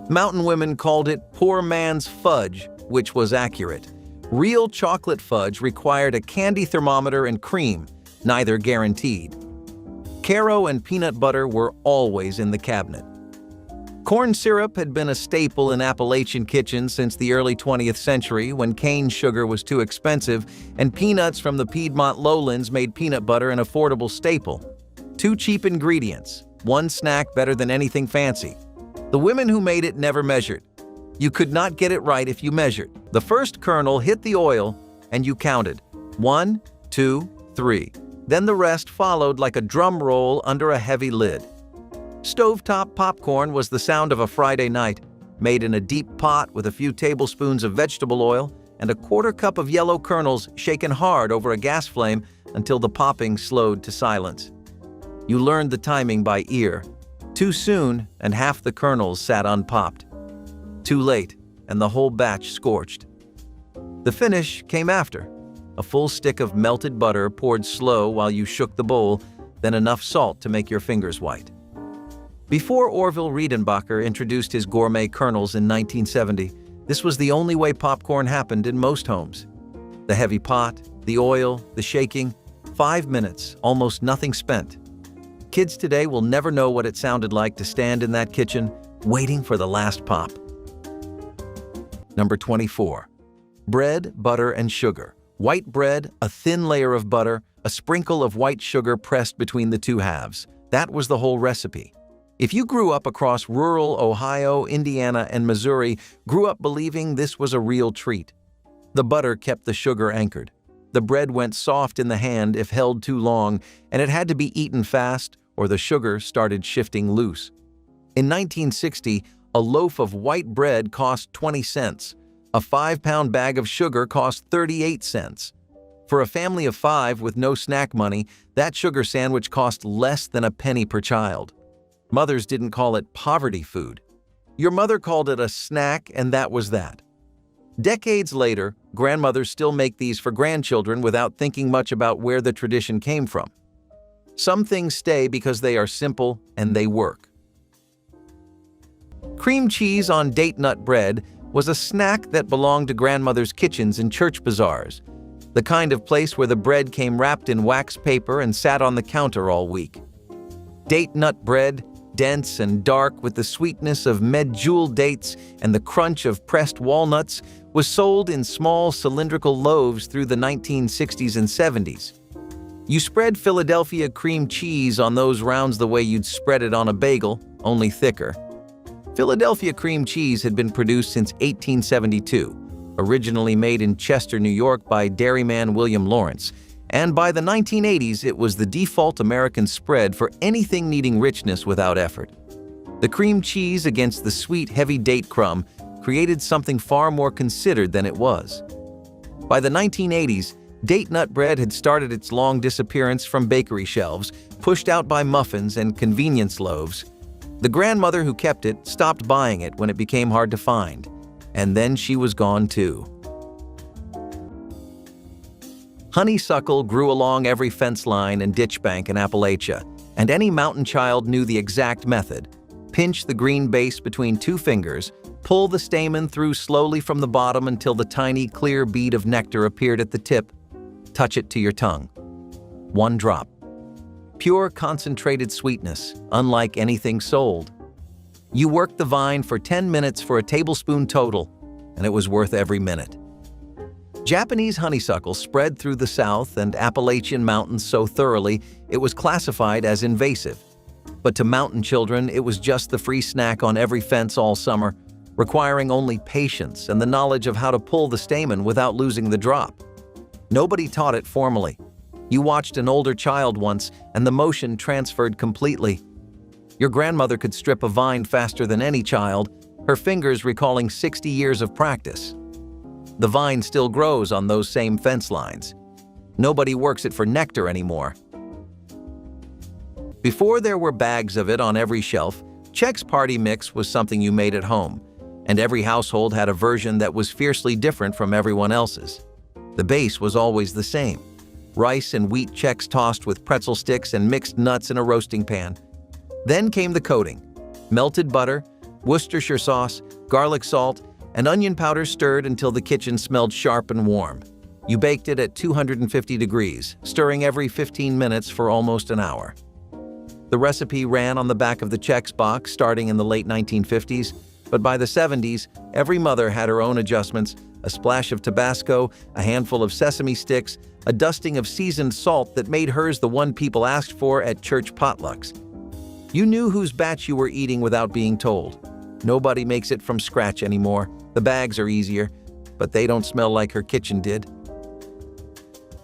Mountain women called it poor man's fudge, which was accurate. Real chocolate fudge required a candy thermometer and cream, neither guaranteed. Caro and peanut butter were always in the cabinet. Corn syrup had been a staple in Appalachian kitchens since the early 20th century when cane sugar was too expensive and peanuts from the Piedmont lowlands made peanut butter an affordable staple. Two cheap ingredients, one snack better than anything fancy. The women who made it never measured. You could not get it right if you measured. The first kernel hit the oil and you counted. 1, 2, 3. Then the rest followed like a drum roll under a heavy lid. Stovetop popcorn was the sound of a Friday night, made in a deep pot with a few tablespoons of vegetable oil and a quarter cup of yellow kernels shaken hard over a gas flame until the popping slowed to silence. You learned the timing by ear. Too soon, and half the kernels sat unpopped. Too late, and the whole batch scorched. The finish came after. A full stick of melted butter poured slow while you shook the bowl, then enough salt to make your fingers white. Before Orville Redenbacher introduced his gourmet kernels in 1970, this was the only way popcorn happened in most homes. The heavy pot, the oil, the shaking, 5 minutes, almost nothing spent. Kids today will never know what it sounded like to stand in that kitchen, waiting for the last pop. Number 24. Bread, butter, and sugar. White bread, a thin layer of butter, a sprinkle of white sugar pressed between the two halves. That was the whole recipe. If you grew up across rural Ohio, Indiana, and Missouri, grew up believing this was a real treat. The butter kept the sugar anchored. The bread went soft in the hand if held too long, and it had to be eaten fast or the sugar started shifting loose. In 1960, a loaf of white bread cost 20 cents. A 5-pound bag of sugar cost 38 cents. For a family of 5 with no snack money, that sugar sandwich cost less than a penny per child. Mothers didn't call it poverty food. Your mother called it a snack, and that was that. Decades later, grandmothers still make these for grandchildren without thinking much about where the tradition came from. Some things stay because they are simple and they work. Cream cheese on date nut bread was a snack that belonged to grandmothers' kitchens and church bazaars, the kind of place where the bread came wrapped in wax paper and sat on the counter all week. Date nut bread, dense and dark with the sweetness of medjool dates and the crunch of pressed walnuts, was sold in small cylindrical loaves through the 1960s and 70s. You spread Philadelphia cream cheese on those rounds the way you'd spread it on a bagel, only thicker. Philadelphia cream cheese had been produced since 1872, originally made in Chester, New York by dairyman William Lawrence, and by the 1980s it was the default American spread for anything needing richness without effort. The cream cheese against the sweet, heavy date crumb created something far more considered than it was. By the 1980s, date nut bread had started its long disappearance from bakery shelves, pushed out by muffins and convenience loaves. The grandmother who kept it stopped buying it when it became hard to find, and then she was gone too. Honeysuckle grew along every fence line and ditch bank in Appalachia, and any mountain child knew the exact method. Pinch the green base between two fingers, pull the stamen through slowly from the bottom until the tiny, clear bead of nectar appeared at the tip. Touch it to your tongue. 1 drop. Pure concentrated sweetness, unlike anything sold. You worked the vine for 10 minutes for a tablespoon total, and it was worth every minute. Japanese honeysuckle spread through the South and Appalachian mountains so thoroughly it was classified as invasive. But to mountain children, it was just the free snack on every fence all summer, requiring only patience and the knowledge of how to pull the stamen without losing the drop. Nobody taught it formally. You watched an older child once, and the motion transferred completely. Your grandmother could strip a vine faster than any child, her fingers recalling 60 years of practice. The vine still grows on those same fence lines. Nobody works it for nectar anymore. Before there were bags of it on every shelf, Chex Party Mix was something you made at home, and every household had a version that was fiercely different from everyone else's. The base was always the same: rice and wheat Chex tossed with pretzel sticks and mixed nuts in a roasting pan. Then came the coating: melted butter, Worcestershire sauce, garlic salt, and onion powder stirred until the kitchen smelled sharp and warm. You baked it at 250 degrees, stirring every 15 minutes for almost an hour. The recipe ran on the back of the Chex box starting in the late 1950s, but by the 70s, every mother had her own adjustments: a splash of Tabasco, a handful of sesame sticks, a dusting of seasoned salt that made hers the one people asked for at church potlucks. You knew whose batch you were eating without being told. Nobody makes it from scratch anymore. The bags are easier, but they don't smell like her kitchen did.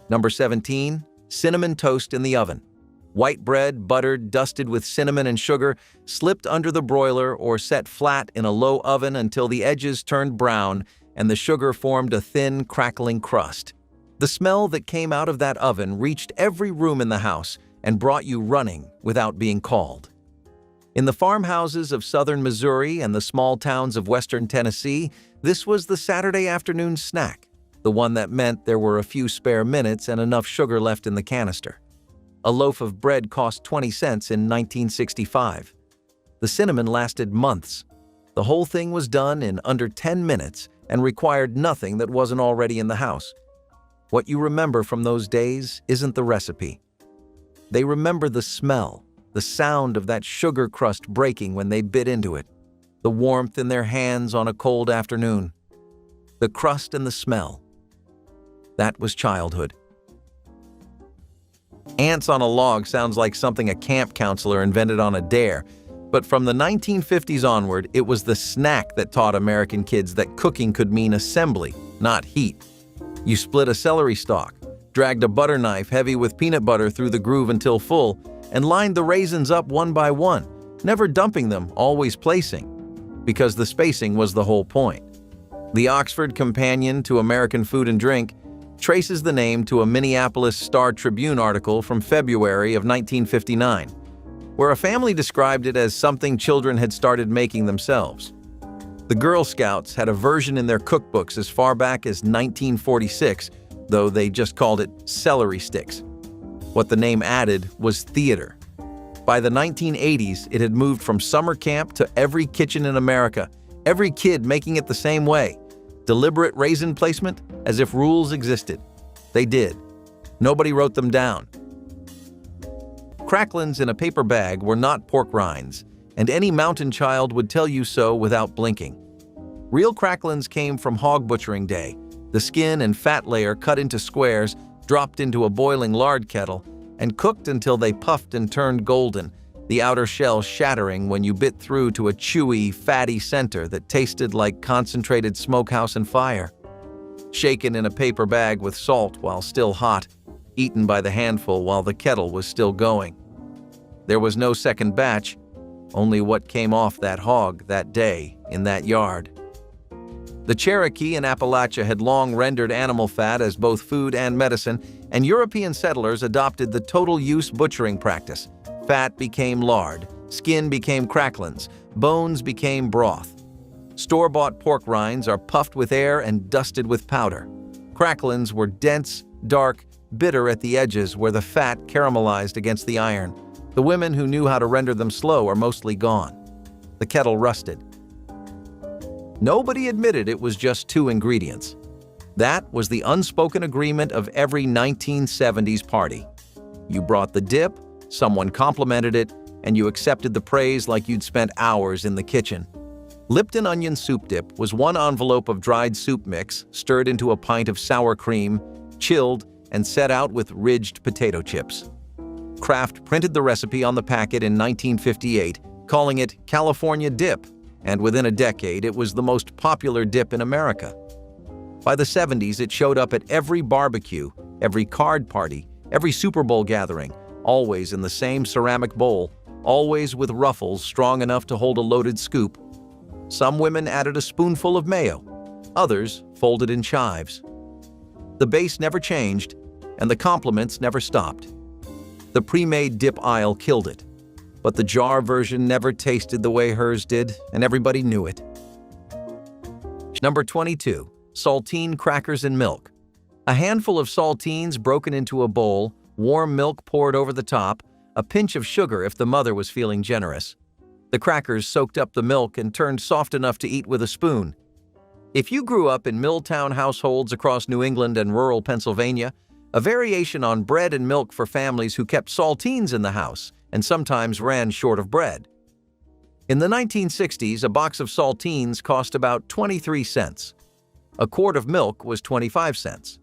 Number 17, cinnamon toast in the oven. White bread, buttered, dusted with cinnamon and sugar, slipped under the broiler or set flat in a low oven until the edges turned brown and the sugar formed a thin, crackling crust. The smell that came out of that oven reached every room in the house and brought you running without being called. In the farmhouses of southern Missouri and the small towns of western Tennessee, this was the Saturday afternoon snack, the one that meant there were a few spare minutes and enough sugar left in the canister. A loaf of bread cost 20 cents in 1965. The cinnamon lasted months. The whole thing was done in under 10 minutes and required nothing that wasn't already in the house. What you remember from those days isn't the recipe. They remember the smell, the sound of that sugar crust breaking when they bit into it, the warmth in their hands on a cold afternoon, the crust and the smell. That was childhood. Ants on a log sounds like something a camp counselor invented on a dare, but from the 1950s onward, it was the snack that taught American kids that cooking could mean assembly, not heat. You split a celery stalk, dragged a butter knife heavy with peanut butter through the groove until full, and lined the raisins up one by one, never dumping them, always placing, because the spacing was the whole point. The Oxford Companion to American Food and Drink traces the name to a Minneapolis Star-Tribune article from February of 1959, where a family described it as something children had started making themselves. The Girl Scouts had a version in their cookbooks as far back as 1946, though they just called it celery sticks. What the name added was theater. By the 1980s, it had moved from summer camp to every kitchen in America, every kid making it the same way. Deliberate raisin placement, as if rules existed. They did. Nobody wrote them down. Cracklins in a paper bag were not pork rinds, and any mountain child would tell you so without blinking. Real cracklins came from hog butchering day, the skin and fat layer cut into squares, dropped into a boiling lard kettle, and cooked until they puffed and turned golden, the outer shell shattering when you bit through to a chewy, fatty center that tasted like concentrated smokehouse and fire. Shaken in a paper bag with salt while still hot, eaten by the handful while the kettle was still going. There was no second batch, only what came off that hog that day in that yard. The Cherokee in Appalachia had long rendered animal fat as both food and medicine, and European settlers adopted the total use butchering practice. Fat became lard, Skin became cracklins, bones became broth. Store-bought pork rinds are puffed with air and dusted with powder. Cracklins were dense, dark, bitter at the edges where the fat caramelized against the iron. The women who knew how to render them slow are mostly gone. The kettle rusted. Nobody admitted it was just 2 ingredients. That was the unspoken agreement of every 1970s party. You brought the dip, someone complimented it, and you accepted the praise like you'd spent hours in the kitchen. Lipton onion soup dip was 1 envelope of dried soup mix stirred into a pint of sour cream, chilled, and set out with ridged potato chips. Kraft printed the recipe on the packet in 1958, calling it California Dip, and within a decade it was the most popular dip in America. By the 70s, it showed up at every barbecue, every card party, every Super Bowl gathering, always in the same ceramic bowl, always with ruffles strong enough to hold a loaded scoop. Some women added a spoonful of mayo, others folded in chives. The base never changed, and the compliments never stopped. The pre-made dip aisle killed it, but the jar version never tasted the way hers did, and everybody knew it. Number 22. Saltine crackers and milk. A handful of saltines broken into a bowl, warm milk poured over the top, a pinch of sugar if the mother was feeling generous. The crackers soaked up the milk and turned soft enough to eat with a spoon. If you grew up in Milltown households across New England and rural Pennsylvania, a variation on bread and milk for families who kept saltines in the house and sometimes ran short of bread. In the 1960s, a box of saltines cost about 23 cents. A quart of milk was 25 cents.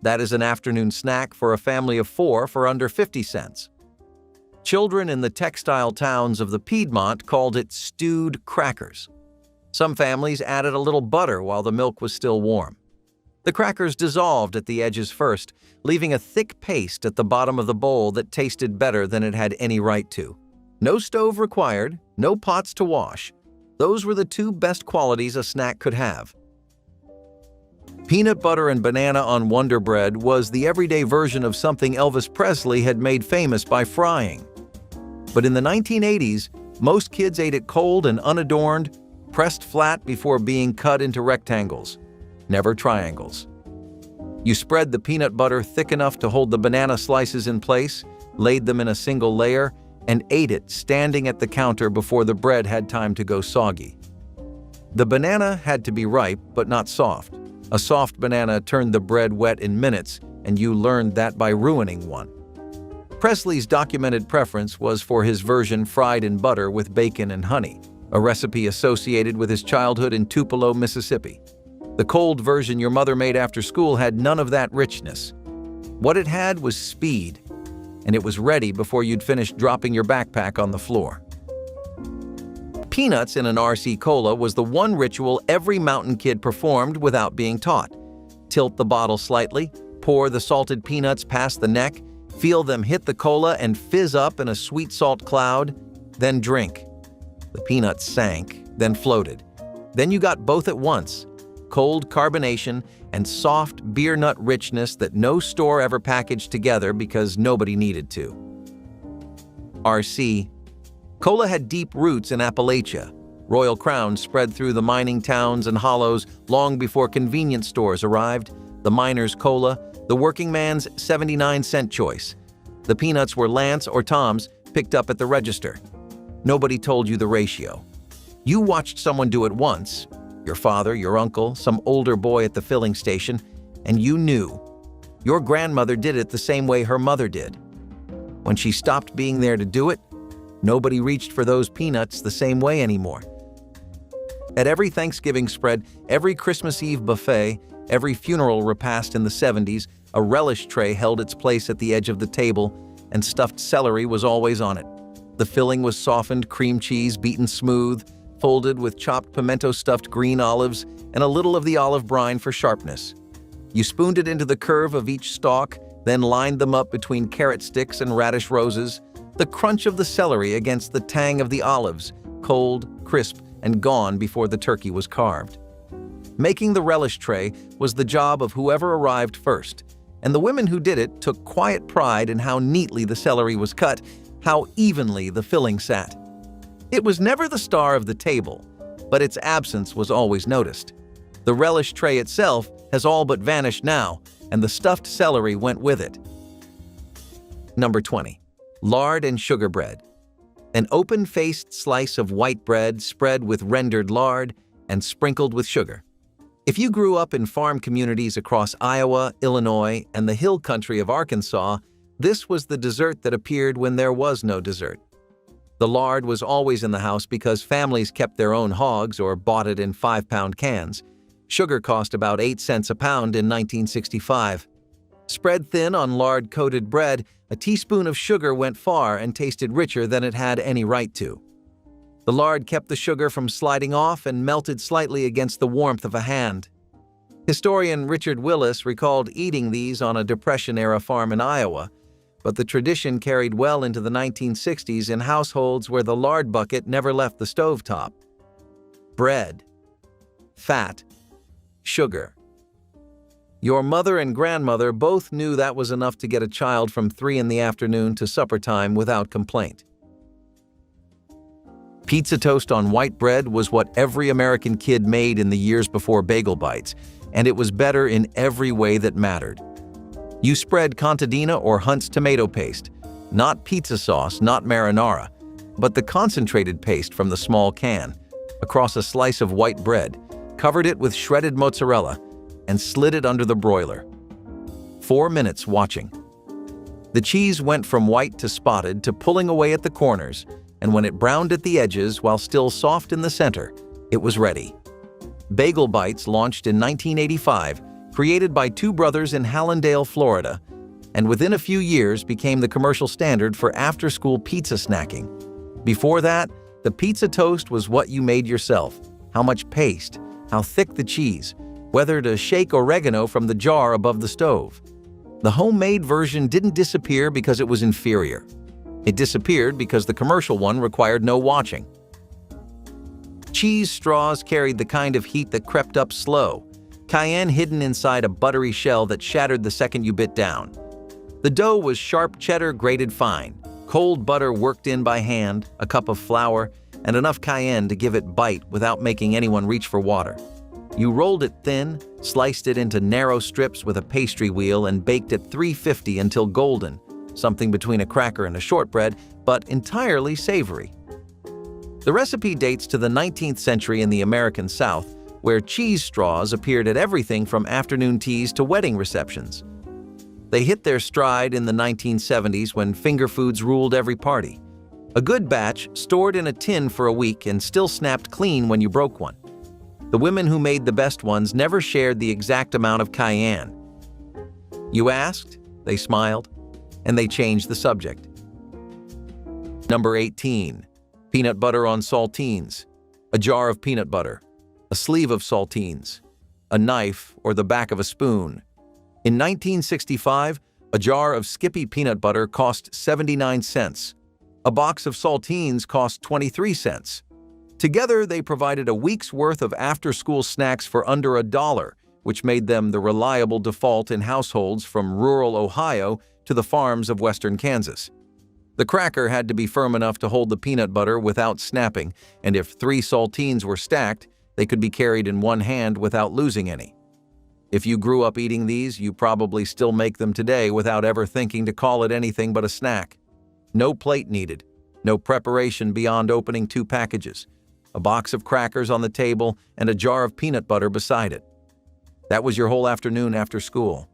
That is an afternoon snack for a family of 4 for under 50 cents. Children in the textile towns of the Piedmont called it stewed crackers. Some families added a little butter while the milk was still warm. The crackers dissolved at the edges first, leaving a thick paste at the bottom of the bowl that tasted better than it had any right to. No stove required, no pots to wash. Those were the 2 best qualities a snack could have. Peanut butter and banana on Wonder Bread was the everyday version of something Elvis Presley had made famous by frying. But in the 1980s, most kids ate it cold and unadorned, pressed flat before being cut into rectangles, never triangles. You spread the peanut butter thick enough to hold the banana slices in place, laid them in a single layer, and ate it standing at the counter before the bread had time to go soggy. The banana had to be ripe but not soft. A soft banana turned the bread wet in minutes, and you learned that by ruining one. Presley's documented preference was for his version fried in butter with bacon and honey, a recipe associated with his childhood in Tupelo, Mississippi. The cold version your mother made after school had none of that richness. What it had was speed, and it was ready before you'd finished dropping your backpack on the floor. Peanuts in an RC Cola was the one ritual every mountain kid performed without being taught. Tilt the bottle slightly, pour the salted peanuts past the neck, feel them hit the cola and fizz up in a sweet salt cloud, then drink. The peanuts sank, then floated. Then you got both at once, cold carbonation and soft beer nut richness that no store ever packaged together because nobody needed to. RC. Cola had deep roots in Appalachia. Royal Crown spread through the mining towns and hollows long before convenience stores arrived. The miner's cola, the working man's 79-cent choice. The peanuts were Lance or Tom's, picked up at the register. Nobody told you the ratio. You watched someone do it once, your father, your uncle, some older boy at the filling station, and you knew. Your grandmother did it the same way her mother did. When she stopped being there to do it, nobody reached for those peanuts the same way anymore. At every Thanksgiving spread, every Christmas Eve buffet, every funeral repast in the 70s, a relish tray held its place at the edge of the table, and stuffed celery was always on it. The filling was softened cream cheese beaten smooth, folded with chopped pimento-stuffed green olives and a little of the olive brine for sharpness. You spooned it into the curve of each stalk, then lined them up between carrot sticks and radish roses, the crunch of the celery against the tang of the olives, cold, crisp, and gone before the turkey was carved. Making the relish tray was the job of whoever arrived first, and the women who did it took quiet pride in how neatly the celery was cut, how evenly the filling sat. It was never the star of the table, but its absence was always noticed. The relish tray itself has all but vanished now, and the stuffed celery went with it. Number 20. Lard and sugar bread. An open-faced slice of white bread spread with rendered lard and sprinkled with sugar. If you grew up in farm communities across Iowa, Illinois, and the hill country of Arkansas, this was the dessert that appeared when there was no dessert. The lard was always in the house because families kept their own hogs or bought it in 5-pound cans. Sugar cost about 8 cents a pound in 1965. Spread thin on lard-coated bread, a teaspoon of sugar went far and tasted richer than it had any right to. The lard kept the sugar from sliding off and melted slightly against the warmth of a hand. Historian Richard Willis recalled eating these on a Depression-era farm in Iowa, but the tradition carried well into the 1960s in households where the lard bucket never left the stovetop. Bread, fat, sugar. Your mother and grandmother both knew that was enough to get a child from 3 in the afternoon to supper time without complaint. Pizza toast on white bread was what every American kid made in the years before bagel bites, and it was better in every way that mattered. You spread contadina or Hunt's tomato paste, not pizza sauce, not marinara, but the concentrated paste from the small can, across a slice of white bread, covered it with shredded mozzarella, and slid it under the broiler. 4 minutes watching. The cheese went from white to spotted to pulling away at the corners, and when it browned at the edges while still soft in the center, it was ready. Bagel Bites launched in 1985, created by 2 brothers in Hallandale, Florida, and within a few years became the commercial standard for after-school pizza snacking. Before that, the pizza toast was what you made yourself, how much paste, how thick the cheese, whether to shake oregano from the jar above the stove. The homemade version didn't disappear because it was inferior. It disappeared because the commercial one required no watching. Cheese straws carried the kind of heat that crept up slow, cayenne hidden inside a buttery shell that shattered the second you bit down. The dough was sharp cheddar grated fine, cold butter worked in by hand, a cup of flour, and enough cayenne to give it bite without making anyone reach for water. You rolled it thin, sliced it into narrow strips with a pastry wheel, and baked at 350 until golden, something between a cracker and a shortbread, but entirely savory. The recipe dates to the 19th century in the American South, where cheese straws appeared at everything from afternoon teas to wedding receptions. They hit their stride in the 1970s when finger foods ruled every party. A good batch stored in a tin for a week and still snapped clean when you broke one. The women who made the best ones never shared the exact amount of cayenne. You asked, they smiled, and they changed the subject. Number 18. Peanut butter on saltines. A jar of peanut butter, a sleeve of saltines, a knife or the back of a spoon. In 1965, a jar of Skippy peanut butter cost 79 cents. A box of saltines cost 23 cents. Together, they provided a week's worth of after-school snacks for under $1, which made them the reliable default in households from rural Ohio to the farms of western Kansas. The cracker had to be firm enough to hold the peanut butter without snapping, and if 3 saltines were stacked, they could be carried in one hand without losing any. If you grew up eating these, you probably still make them today without ever thinking to call it anything but a snack. No plate needed, no preparation beyond opening 2 packages, a box of crackers on the table, and a jar of peanut butter beside it. That was your whole afternoon after school.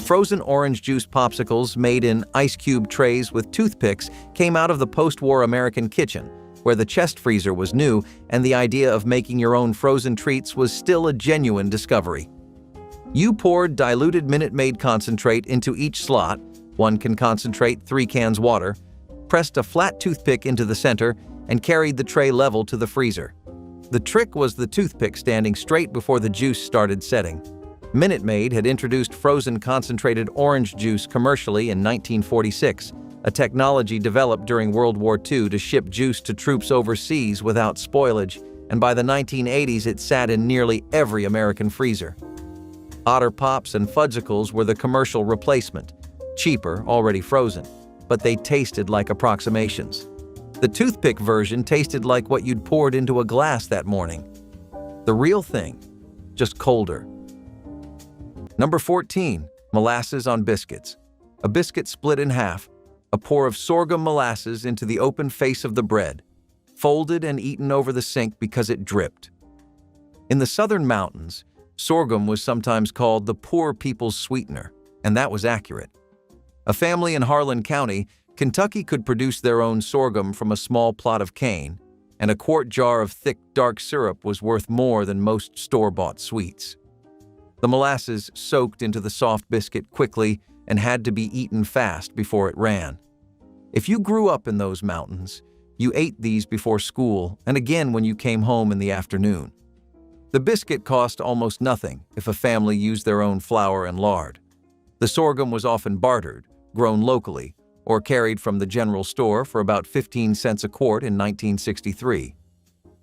Frozen orange juice popsicles made in ice cube trays with toothpicks came out of the post-war American kitchen, where the chest freezer was new and the idea of making your own frozen treats was still a genuine discovery. You poured diluted Minute Maid concentrate into each slot, 1 can concentrate, 3 cans water, pressed a flat toothpick into the center, and carried the tray level to the freezer. The trick was the toothpick standing straight before the juice started setting. Minute Maid had introduced frozen concentrated orange juice commercially in 1946, a technology developed during World War II to ship juice to troops overseas without spoilage, and by the 1980s it sat in nearly every American freezer. Otter Pops and Fudgsicles were the commercial replacement, cheaper, already frozen, but they tasted like approximations. The toothpick version tasted like what you'd poured into a glass that morning. The real thing, just colder. Number 14, molasses on biscuits. A biscuit split in half, a pour of sorghum molasses into the open face of the bread, folded and eaten over the sink because it dripped. In the southern mountains, sorghum was sometimes called the poor people's sweetener, and that was accurate. A family in Harlan County, Kentucky could produce their own sorghum from a small plot of cane, and a quart jar of thick, dark syrup was worth more than most store-bought sweets. The molasses soaked into the soft biscuit quickly and had to be eaten fast before it ran. If you grew up in those mountains, you ate these before school and again when you came home in the afternoon. The biscuit cost almost nothing if a family used their own flour and lard. The sorghum was often bartered, grown locally, or carried from the general store for about 15 cents a quart in 1963.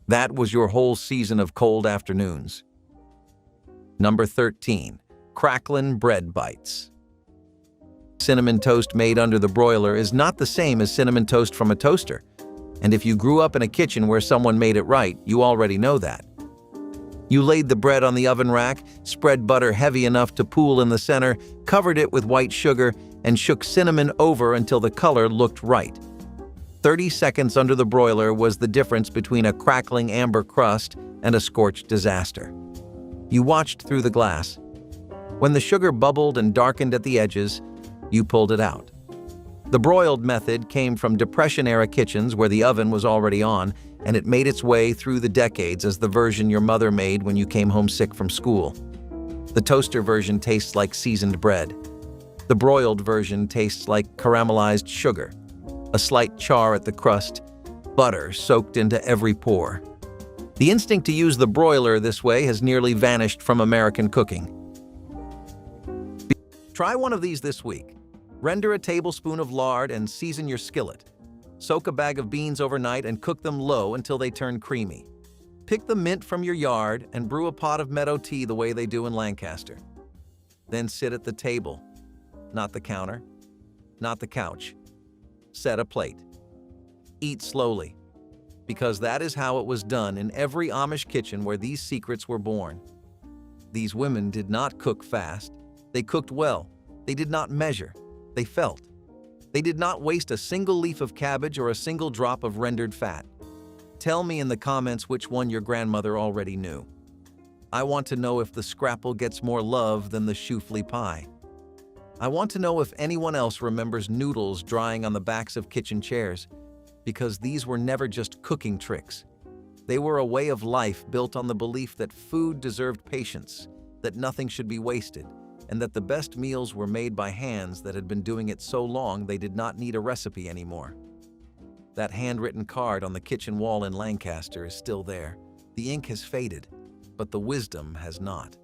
That was your whole season of cold afternoons. Number 13, cracklin' bread bites. Cinnamon toast made under the broiler is not the same as cinnamon toast from a toaster. And if you grew up in a kitchen where someone made it right, you already know that. You laid the bread on the oven rack, spread butter heavy enough to pool in the center, covered it with white sugar, and shook cinnamon over until the color looked right. 30 seconds under the broiler was the difference between a crackling amber crust and a scorched disaster. You watched through the glass. When the sugar bubbled and darkened at the edges, you pulled it out. The broiled method came from Depression-era kitchens where the oven was already on, and it made its way through the decades as the version your mother made when you came home sick from school. The toaster version tastes like seasoned bread. The broiled version tastes like caramelized sugar, a slight char at the crust, butter soaked into every pore. The instinct to use the broiler this way has nearly vanished from American cooking. Try one of these this week. Render a tablespoon of lard and season your skillet. Soak a bag of beans overnight and cook them low until they turn creamy. Pick the mint from your yard and brew a pot of meadow tea the way they do in Lancaster. Then sit at the table. Not the counter, not the couch. Set a plate. Eat slowly, because that is how it was done in every Amish kitchen where these secrets were born. These women did not cook fast. They cooked well. They did not measure. They felt. They did not waste a single leaf of cabbage or a single drop of rendered fat. Tell me in the comments which one your grandmother already knew. I want to know if the scrapple gets more love than the choufle pie. I want to know if anyone else remembers noodles drying on the backs of kitchen chairs, because these were never just cooking tricks. They were a way of life built on the belief that food deserved patience, that nothing should be wasted, and that the best meals were made by hands that had been doing it so long they did not need a recipe anymore. That handwritten card on the kitchen wall in Lancaster is still there. The ink has faded, but the wisdom has not.